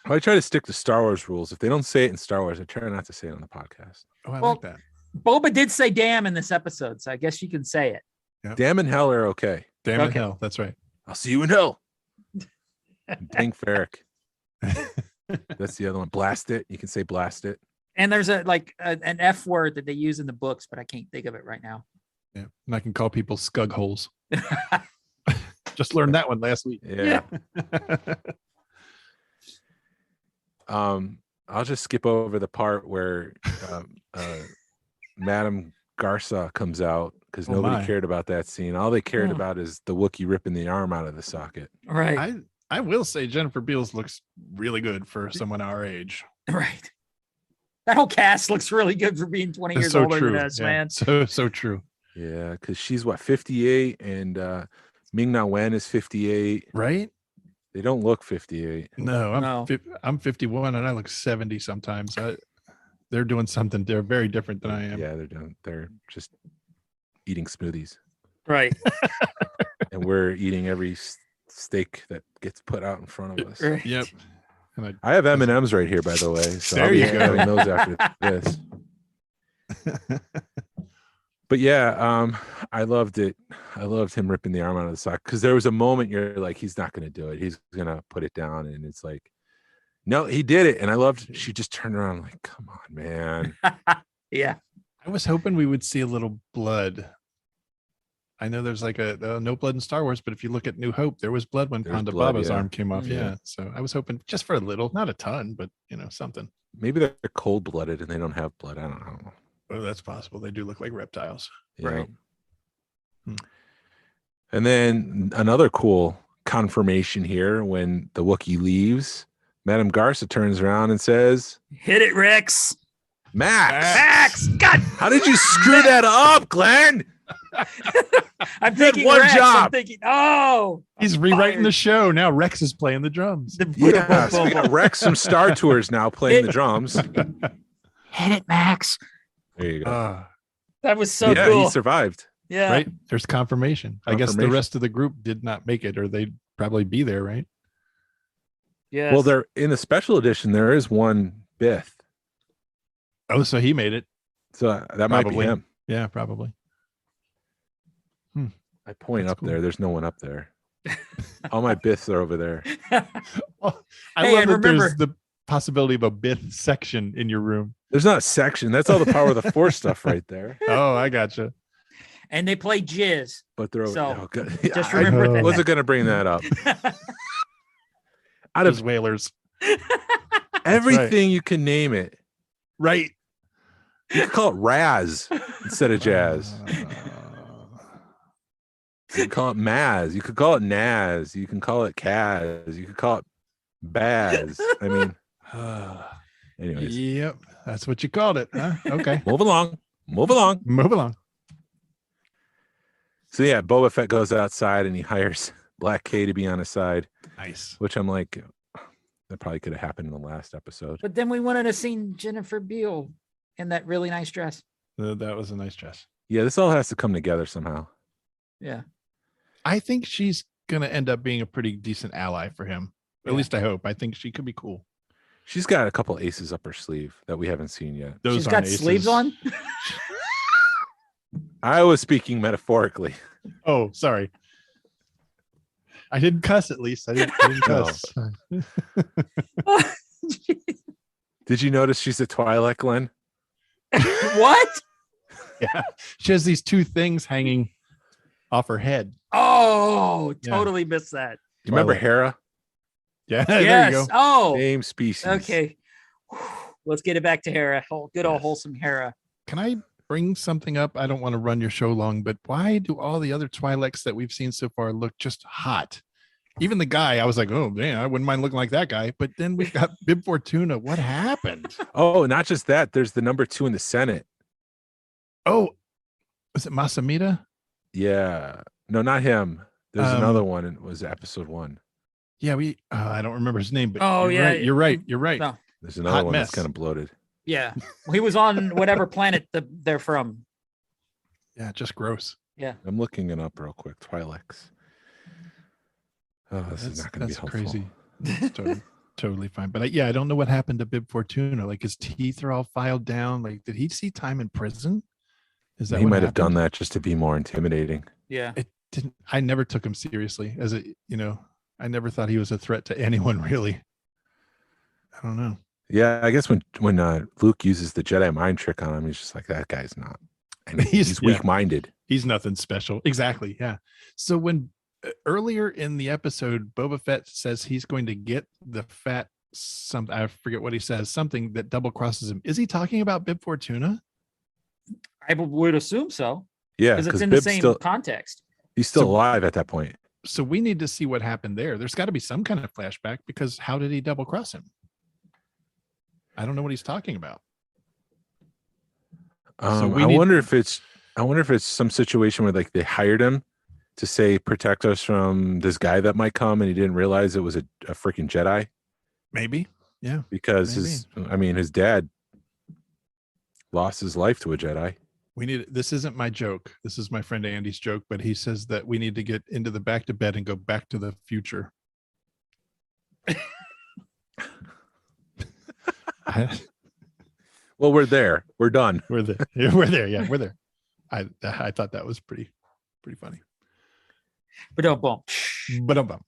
I try to stick to Star Wars rules. If they don't say it in Star Wars, I try not to say it on the podcast. Oh, I Well, like that. Boba did say damn in this episode, so I guess you can say it. Yep. Damn and hell are okay. Damn it, Okay. hell. That's right. I'll see you in hell. Dang Ferrick. That's the other one. Blast it. You can say blast it. And there's an F word that they use in the books, but I can't think of it right now. Yeah. And I can call people scug holes. Just learned that one last week. Yeah. I'll just skip over the part where Madame Garza comes out because nobody my. cared about that scene. All they cared about is the Wookiee ripping the arm out of the socket. Right. I will say Jennifer Beals looks really good for someone our age. Right. That whole cast looks really good for being 20 That's years so older true. than us, Yeah. man. So true. Yeah, because she's 58, and Ming Na Wen is 58. Right? They don't look 58. No, No. I'm 51 and I look 70 sometimes. They're doing something. They're very different than I am. Yeah, they're just eating smoothies, Right. and we're eating every steak that gets put out in front of us. Right. Yep. And I have M&Ms right here, by the way. So There I'll be you go. having those after this. But yeah, I loved it. I loved him ripping the arm out of the sock because there was a moment you're like, he's not going to do it. He's going to put it down. And it's like, no, he did it. And I loved, she just turned around like, come on, man. Yeah. I was hoping we would see a little blood. I know there's like a no blood in Star Wars, but if you look at New Hope, there was blood when There's Ponda blood, Baba's yeah. arm came off. Yeah. Yeah. So I was hoping just for a little, not a ton, but something. Maybe they're cold blooded and they don't have blood. I don't know. Oh, that's possible. They do look like reptiles. You Right. know? And then another cool confirmation here when the Wookiee leaves, Madame Garza turns around and says, Hit it, Rex. Max, Max. God. how did you screw that up, Glenn? I'm thinking one Rex. I'm job. thinking, oh, He's rewriting the show now. Rex is playing the drums. the Yeah, so we got Rex from Star Tours now playing the drums. Hit it, Max. There you go. That was so yeah, cool. he survived. Yeah. Right. There's confirmation. I guess the Confirmation. rest of the group did not make it, or they'd probably be there, right? Yes. Well, there in the special edition there is one Biff, Oh, so he made it. so that might be Probably. him. Yeah, probably. I point That's up cool. there. There's no one up there. All my Biffs are over there. Well, I Hey, love and that remember- there's the possibility of a Biff section in your room. There's not a section. That's all the power of the Force stuff right there. Oh, I gotcha. And they play jizz. But they're over. So, oh, good. just I remember that. wasn't going to bring that up. Out Those of whalers. everything you can name it, Right. you could call it Raz instead of Jazz. You could call it Maz. You could call it Naz. You can call it Kaz. You could call it Baz. I mean, anyways, Yep. That's what you called it. Huh? Okay. move along. Move along. Move along. So yeah, Boba Fett goes outside and he hires Black K to be on his side, Nice. which I'm like, that probably could have happened in the last episode. But then we wanted to see Jennifer Beal in that really nice dress. That was a nice dress. Yeah, this all has to come together somehow. Yeah. I think she's going to end up being a pretty decent ally for him. At Yeah. least I hope. I think she could be cool. She's got a couple aces up her sleeve that we haven't seen yet. Those She's aren't got aces. sleeves on. I was speaking metaphorically. Oh, sorry. I didn't cuss at least. I didn't cuss. Did you notice she's a Twi'lek, Glenn? What? Yeah. She has these two things hanging off her head. Oh, Yeah. totally missed that. You remember Twi'lek. Hera? Yeah, there Yes. you go. Oh, Same species. okay. Let's get it back to Hera. Good old wholesome Hera. Can I bring something up? I don't want to run your show long, but why do all the other Twi'leks that we've seen so far look just hot? Even the guy, I was like, oh man, I wouldn't mind looking like that guy. But then we've got Bib Fortuna. What happened? Oh, not just that. There's the number 2 in the Senate. Oh, was it Masamita? Yeah. No, not him. There's Um, another one. And it was episode 1. Yeah, I don't remember his name, but Oh, you're yeah. right. You're right. You're right. No. There's another Hot one mess. that's kind of bloated. Yeah. Well, he was on whatever planet they're from. Yeah, just gross. I'm looking it up real quick. Twi'leks. Oh, this is not going to be helpful. crazy. That's totally fine. But I don't know what happened to Bib Fortuna. Like his teeth are all filed down. Like, did he see time in prison? Is that He what might have done happened? that just to be more intimidating. Yeah. It didn't. I never took him seriously as a. I never thought he was a threat to anyone really. I don't know. Yeah, I guess when Luke uses the Jedi mind trick on him, he's just like, that guy's not. And he's Yeah. weak-minded. He's nothing special. Exactly. Yeah. So when earlier in the episode, Boba Fett says he's going to get the fat I forget what he says, something that double crosses him. Is he talking about Bib Fortuna? I would assume so. Yeah, Because it's because in the Bib's same context. he's still So- alive at that point. So we need to see what happened there. There's got to be some kind of flashback because how did he double cross him? I don't know what he's talking about. So we I need- wonder if it's some situation where like they hired him to say protect us from this guy that might come, and he didn't realize it was a freaking Jedi Maybe. Yeah. because his dad lost his life to a Jedi. This isn't my joke. This is my friend Andy's joke, but he says that we need to get into the back to bed and go back to the future. Well, we're there. We're done. We're there. Yeah, we're there. Yeah, we're there. I thought that was pretty funny. But boom. But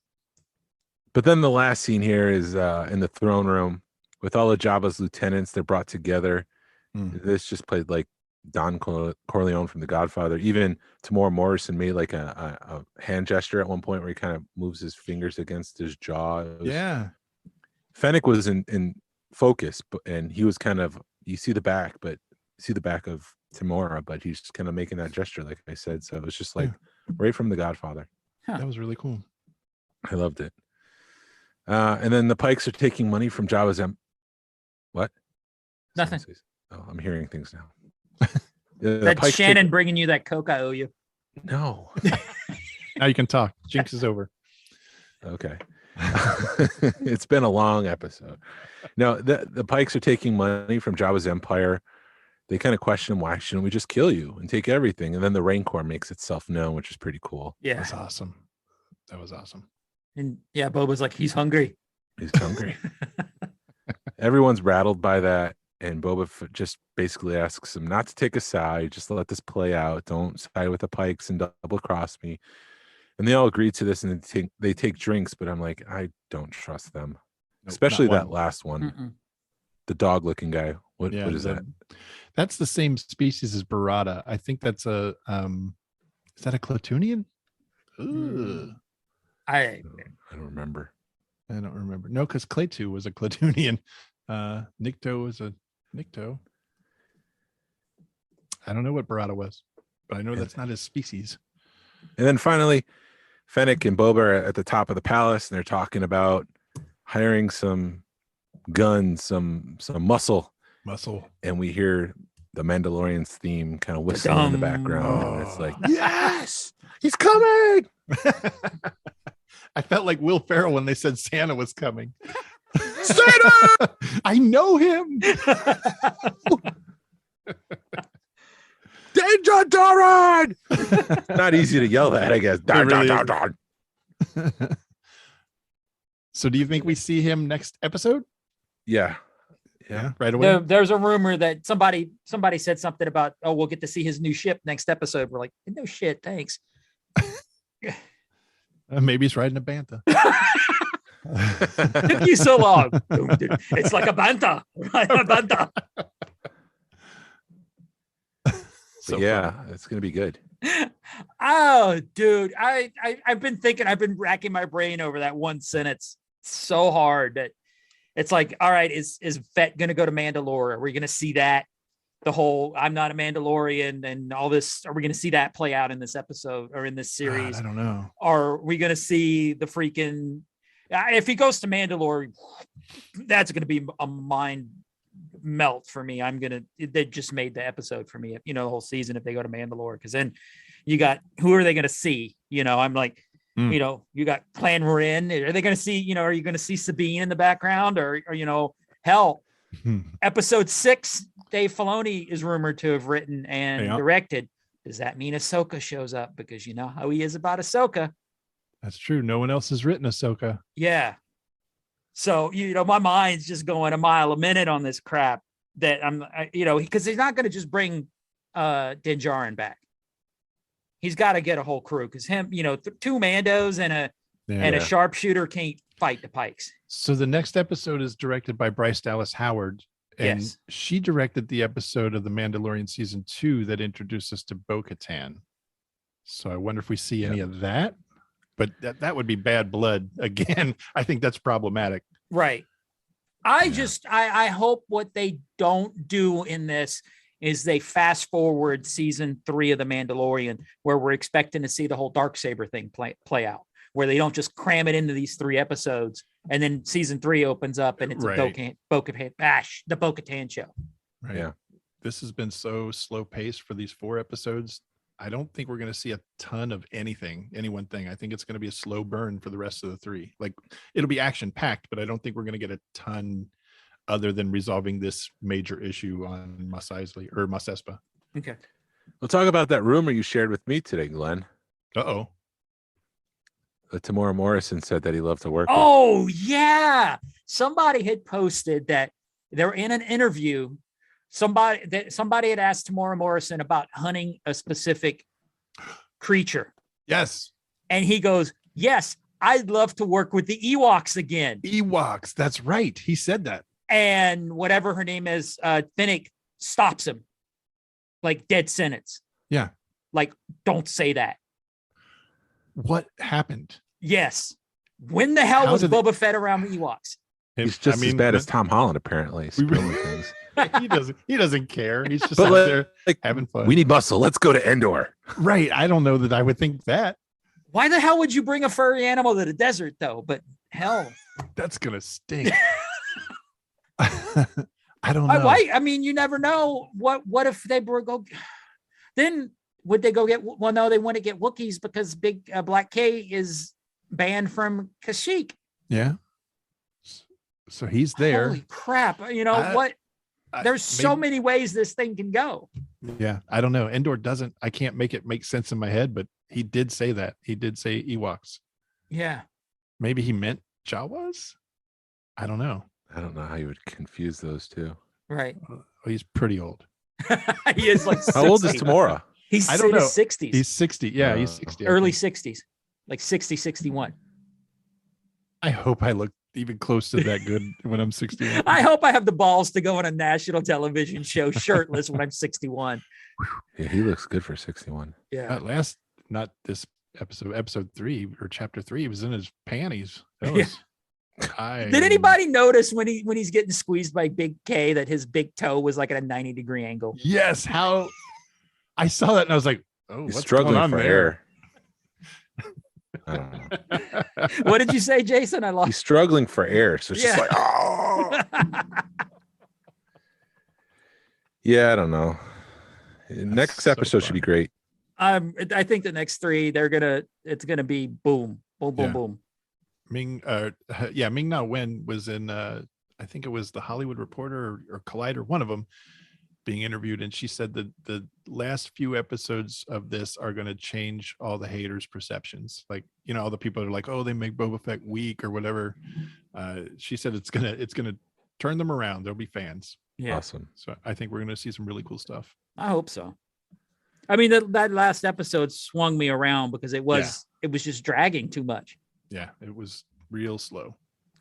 But then the last scene here is in the throne room with all of Jabba's lieutenants. They're brought together. This just played like Don Corleone from The Godfather. Even Tamora Morrison made like a hand gesture at one point where he kind of moves his fingers against his jaw. Fennec was in focus, and he was kind of, you see the back of Tamora, but he's just kind of making that gesture, like I said. So it was just like right from The Godfather. that was really cool. I loved it. And then the Pikes are taking money from Jabba's what? Nothing. Oh, I'm hearing things now. That's Pikes Shannon bringing you that Coke I owe you. No. Now you can talk. Jinx is over. Okay. It's been a long episode. No, the Pikes are taking money from Jabba's empire. They kind of question, why shouldn't we just kill you and take everything? And then the Rancor makes itself known, which is pretty cool. Yeah. That was awesome. That was awesome. And yeah, Boba's like, he's hungry. He's hungry. Everyone's rattled by that. And just basically asks him not to take a side. Just let this play out. Don't side with the Pikes and double cross me. And they all agree to this, and they take drinks. But I'm like, I don't trust them, especially that last one. Mm-mm. The dog-looking guy. What is that? That's the same species as Barada. I think that's is that a Clatunian? Ooh. I don't remember. I don't remember. No, because Claytu was a Clatunian. Nikto was a Nikto. I don't know what Barada was, but I know that's not his species. And then finally, Fennec and Boba are at the top of the palace, and they're talking about hiring some guns, some muscle. And we hear the Mandalorian's theme kind of whistling in the background. And it's like, yes, he's coming. I felt like Will Ferrell when they said Santa was coming. Santa! I know him. Danger, Doran! Not easy to yell that, I guess. So do you think we see him next episode? Yeah. Right away. There's a rumor that somebody said something about, oh, we'll get to see his new ship next episode. We're like, no shit, thanks. Maybe he's riding a bantha. Took you so long. It's like a bantha. A bantha. It's gonna be good. Oh, dude, I've been thinking, I've been racking my brain over that one sentence so hard that it's like, all right, is Fett gonna go to Mandalore? Are we gonna see that? The whole I'm not a Mandalorian and all this, are we going to see that play out in this episode or in this series? God, I don't know. Are we going to see the freaking, if he goes to Mandalore, that's going to be a mind melt for me. They just made the episode for me, the whole season, if they go to Mandalore, because then you got, who are they going to see? I'm like, you got Clan Marin. Are they going to see, are you going to see Sabine in the background or hell, episode 6, Dave Filoni is rumored to have written and directed. Does that mean Ahsoka shows up? Because you know how he is about Ahsoka. That's true. No one else has written Ahsoka. Yeah. So, my mind's just going a mile a minute on this crap that because he's not going to just bring Din Djarin back. He's got to get a whole crew because him, 2 Mandos and a sharpshooter can't fight the Pikes. So the next episode is directed by Bryce Dallas Howard. And she directed the episode of The Mandalorian season 2 that introduced us to Bo-Katan. So I wonder if we see any of that. But that would be bad blood. Again, I think that's problematic. Right. I hope what they don't do in this is they fast forward season 3 of The Mandalorian, where we're expecting to see the whole Darksaber thing play out, where they don't just cram it into these 3 episodes. And then season 3 opens up and it's the Bo-Katan show. Right. Yeah. This has been so slow paced for these 4 episodes. I don't think we're going to see a ton of any one thing. I think it's going to be a slow burn for the rest of the 3. Like, it'll be action packed, but I don't think we're going to get a ton other than resolving this major issue on Mos Eisley or Mos Espa. Okay. We'll talk about that rumor you shared with me today, Glenn. Uh-oh. Tamora Morrison said that he loved to work. Oh, yeah. Somebody had posted that they're in an interview. Somebody had asked Tamora Morrison about hunting a specific creature. Yes. And he goes, yes, I'd love to work with the Ewoks again. Ewoks. That's right. He said that. And whatever her name is, Finnick stops him. Like dead sentence. Yeah. Like, don't say that. What happened? Yes. When the hell was Boba Fett around the Ewoks? He's just as bad as Tom Holland, apparently. Things. He doesn't care. He's just out there having fun. We need muscle. Let's go to Endor. Right. I don't know that I would think that. Why the hell would you bring a furry animal to the desert, though? But hell, that's gonna stink. I don't know. I mean, you never know. What if they were go? Then would they go get? Well, no, they want to get Wookiees because Big Black K is banned from Kashyyyk. Yeah. So he's there. Holy crap! You know what? There's so maybe- many ways this thing can go. Yeah, I don't know. Endor doesn't. I can't make it make sense in my head, but he did say that. He did say Ewoks. Yeah. Maybe he meant Jawas. I don't know. I don't know how you would confuse those two. Right. Well, he's pretty old. He is like 60. How old is Tamora? He's I don't in his know. 60s. He's 60. Yeah, he's 60. I early think. 60s. Like 60, 61. I hope I look even close to that good when I'm 61. I hope I have the balls to go on a national television show shirtless when I'm 61. Yeah, he looks good for 61. Yeah. Not this episode 3 or chapter 3, he was in his panties. That was, Did anybody notice when he's getting squeezed by Big K that his big toe was like at a 90-degree angle? Yes, how I saw that and I was like, oh, He's what's struggling going on for there? air. I don't know. What did you say, Jason? I lost. He's struggling for air, so it's just Yeah. like, oh. Yeah, I don't know. Next so episode should be fun. great. I think the next 3, it's gonna be boom, boom, boom, Yeah. boom. Ming Na Wen was in I think it was the Hollywood Reporter or Collider, one of them, being interviewed, and she said that the last few episodes of this are going to change all the haters' perceptions. Like, you know, all the people are like, oh, they make Boba Fett weak or whatever. She said it's gonna turn them around. There'll be fans. Yeah, Awesome. So I think we're going to see some really cool stuff. I hope so. I mean, that last episode swung me around because it was just dragging too much. Yeah, it was real slow.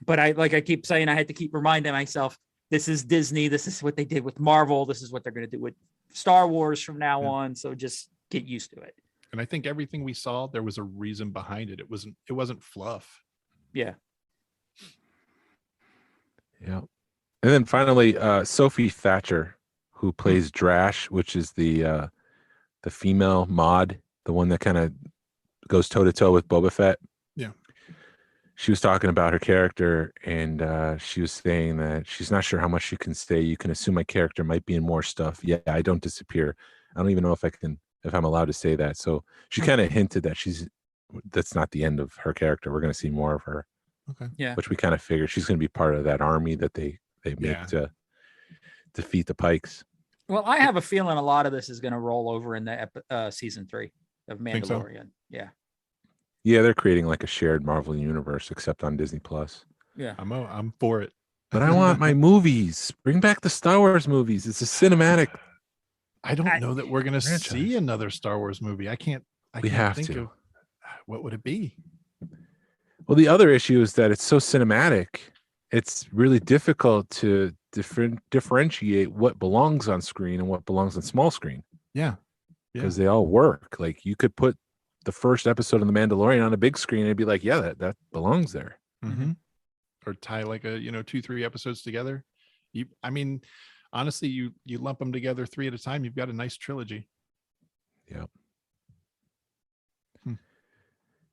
But I keep saying, I had to keep reminding myself, this is Disney. This is what they did with Marvel. This is what they're going to do with Star Wars from now on. So just get used to it. And I think everything we saw, there was a reason behind it. It wasn't fluff. Yeah. Yeah. And then finally, Sophie Thatcher, who plays Drash, which is the female mod, the one that kind of goes toe to toe with Boba Fett. Yeah. She was talking about her character, and she was saying that she's not sure how much you can say. You can assume my character might be in more stuff. Yeah, I don't disappear. I don't even know if I'm allowed to say that. So she kind of hinted that that's not the end of her character. We're going to see more of her. Okay. Yeah. Which we kind of figured she's going to be part of that army that they make to defeat the Pikes. Well, I have a feeling a lot of this is going to roll over in the season 3 of Think so? Mandalorian. Yeah. Yeah, they're creating like a shared Marvel universe, except on Disney Plus. Yeah. I'm for it. But I want my movies. Bring back the Star Wars movies. It's a cinematic. I don't know that we're going to franchise. see another Star Wars movie. I can't have think to. of what would it be? Well, the other issue is that it's so cinematic. It's really difficult to differentiate what belongs on screen and what belongs on small screen. Yeah. Because they all work. Like you could put the first episode of The Mandalorian on a big screen and it'd be like, yeah, that belongs there. Mm-hmm. Or tie like 2-3 episodes together. Honestly, you lump them together 3 at a time, you've got a nice trilogy. Yeah.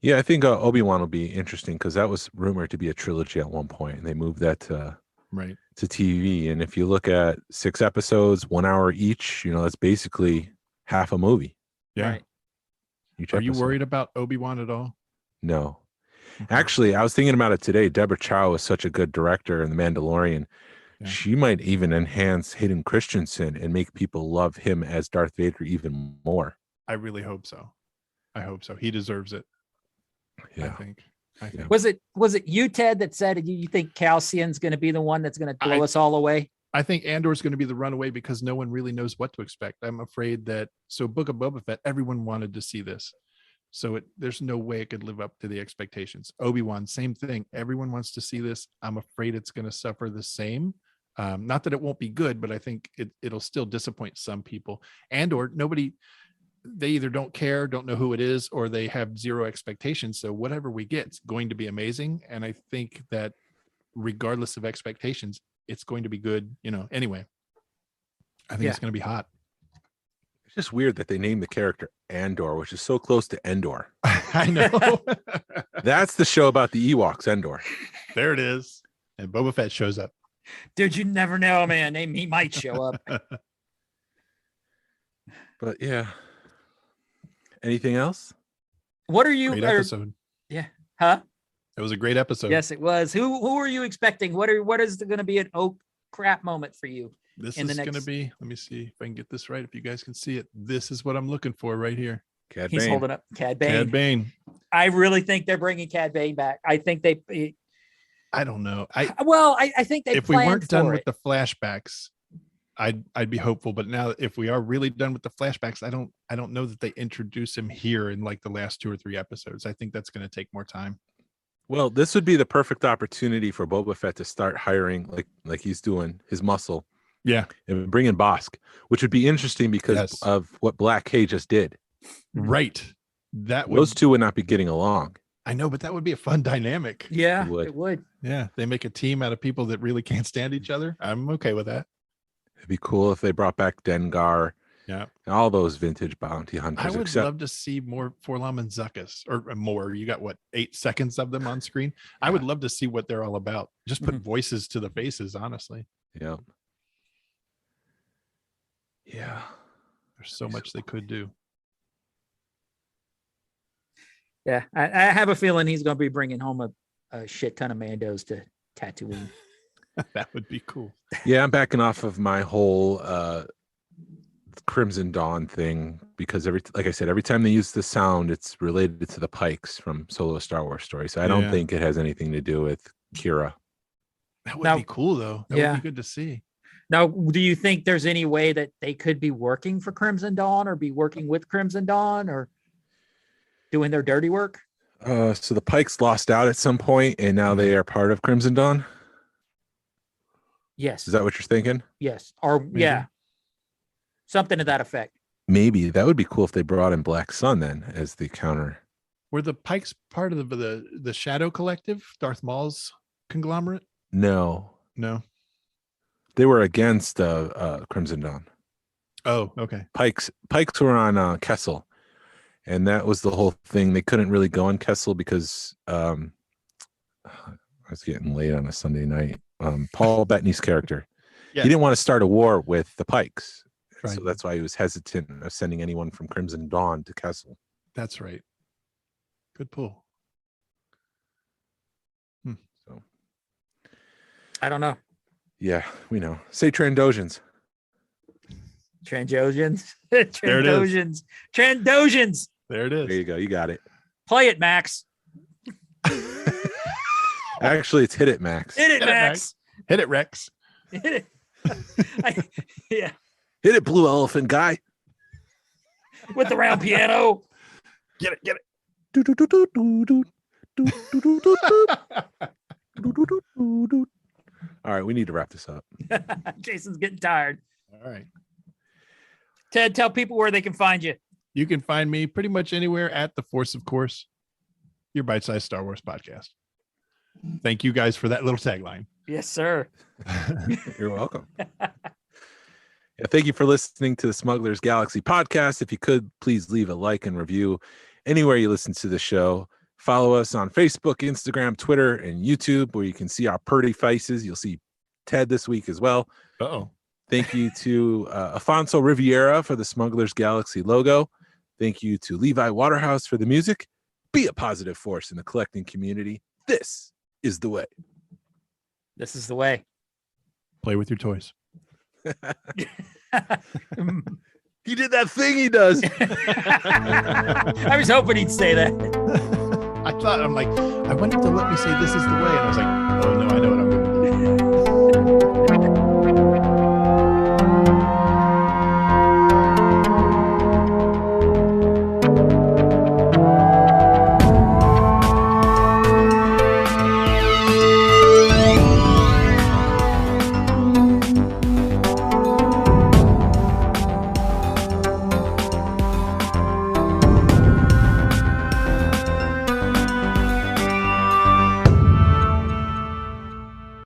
Yeah, I think Obi-Wan will be interesting because that was rumored to be a trilogy at one point, and they moved that to TV. And if you look at 6 episodes, 1 hour each, that's basically half a movie. Yeah. Right. Are you worried about Obi-Wan at all? No. Actually, I was thinking about it today. Deborah Chow is such a good director in The Mandalorian. Yeah. She might even enhance Hayden Christensen and make people love him as Darth Vader even more. I really hope so. He deserves it. Yeah. I think. Was it you, Ted, that said you think Cassian's going to be the one that's going to blow us all away? I think Andor's going to be the runaway because no one really knows what to expect. I'm afraid that Book of Boba Fett, everyone wanted to see this. So there's no way it could live up to the expectations. Obi-Wan, same thing. Everyone wants to see this. I'm afraid it's going to suffer the same. Not that it won't be good, but I think it'll still disappoint some people. Andor, they either don't care, don't know who it is, or they have zero expectations. So whatever we get, it's going to be amazing. And I think that regardless of expectations, it's going to be good. Anyway, I think it's going to be hot. It's just weird that they named the character Andor, which is so close to Endor. I know. That's the show about the Ewoks, Endor. There it is. And Boba Fett shows up. Dude, you never know, man. He might show up. But yeah, Anything else? What are you? Great episode. Yeah. Huh? It was a great episode. Yes, it was. Who are you expecting? What is going to be an oh crap moment for you? This in the is going to next- be, let me see if I can get this right. If you guys can see it, this is what I'm looking for right here. Cad He's Bane. holding up Cad Bane. Cad Bane. I really think they're bringing Cad Bane back. I think I don't know. I think they if we planned weren't done for with it. the flashbacks, I'd be hopeful. But now, if we are really done with the flashbacks, I don't know that they introduce him here in like the last 2 or 3 episodes. I think that's going to take more time. Well, this would be the perfect opportunity for Boba Fett to start hiring, like he's doing, his muscle. Yeah, And bring in Bosk, which would be interesting because Yes. of what Black K just did. right. That would. Those two would not be getting along. I know, but that would be a fun dynamic. Yeah, It would. it would. Yeah, they make a team out of people that really can't stand each other. I'm okay with that. It'd be cool if they brought back Dengar Yeah, and all those vintage bounty I hunters. would Except love to see more Forlom and Zuckus or more. You got what, 8 seconds of them on screen? I would love to see what they're all about. Just put voices to the faces. Honestly, yeah. Yeah. there's so much they could do. Yeah, I have a feeling he's going to be bringing home a shit ton of Mandos to Tatooine. That would be cool. Yeah, I'm backing off of my whole Crimson Dawn thing because like I said, every time they use the sound, it's related to the Pikes from Solo Star Wars story. So I don't Yeah. think it has anything to do with Kira. That would Now- be cool, though. That Yeah. would be good to see. Now, do you think there's any way that they could be working for Crimson Dawn or be working with Crimson Dawn or doing their dirty work? So the Pikes lost out at some point, and now they are part of Crimson Dawn. Yes. Is that what you're thinking? Yes. Or yeah. Something to that effect. Maybe that would be cool if they brought in Black Sun then as the counter. Were the Pikes part of the Shadow Collective, Darth Maul's conglomerate? No, No. they were against Crimson Dawn. Oh, okay. Pikes were on Kessel, and that was the whole thing. They couldn't really go on Kessel because I was getting late on a Sunday night. Paul Bettany's character, Yeah. he didn't want to start a war with the Pikes, Right. so that's why he was hesitant of sending anyone from Crimson Dawn to Kessel. That's right. Good pull. So I don't know. yeah, we know. Say Trandosians. Trandosians. There it is. Trandosians. Trandosians. There it is. There you go. You got it. Play it, Max. Actually, it's Hit It, Max. Hit it, Hit it, Max. Hit it, Rex. Hit it. Yeah. Hit it, Blue Elephant guy. With the round piano. Get it, get it. All right, we need to wrap this up. Jason's getting tired. All right. Ted, tell people where they can find you. You can find me pretty much anywhere at The Force, of course, your bite-sized Star Wars podcast. Thank you guys for that little tagline. Yes, sir. You're welcome. Yeah, thank you for listening to the Smugglers Galaxy podcast. If you could, please leave a like and review anywhere you listen to the show. Follow us on Facebook, Instagram, Twitter, and YouTube, where you can see our pretty faces. You'll see Ted this week as well. Uh-oh. Thank you to Afonso Riviera for the Smugglers Galaxy logo. Thank you to Levi Waterhouse for the music. Be a positive force in the collecting community. This is the way. This is the way. Play with your toys. He did that thing he does. I was hoping he'd say that. I thought, I'm like, I wonder if they'll let me say this is the way. And I was like, oh no, I know what I'm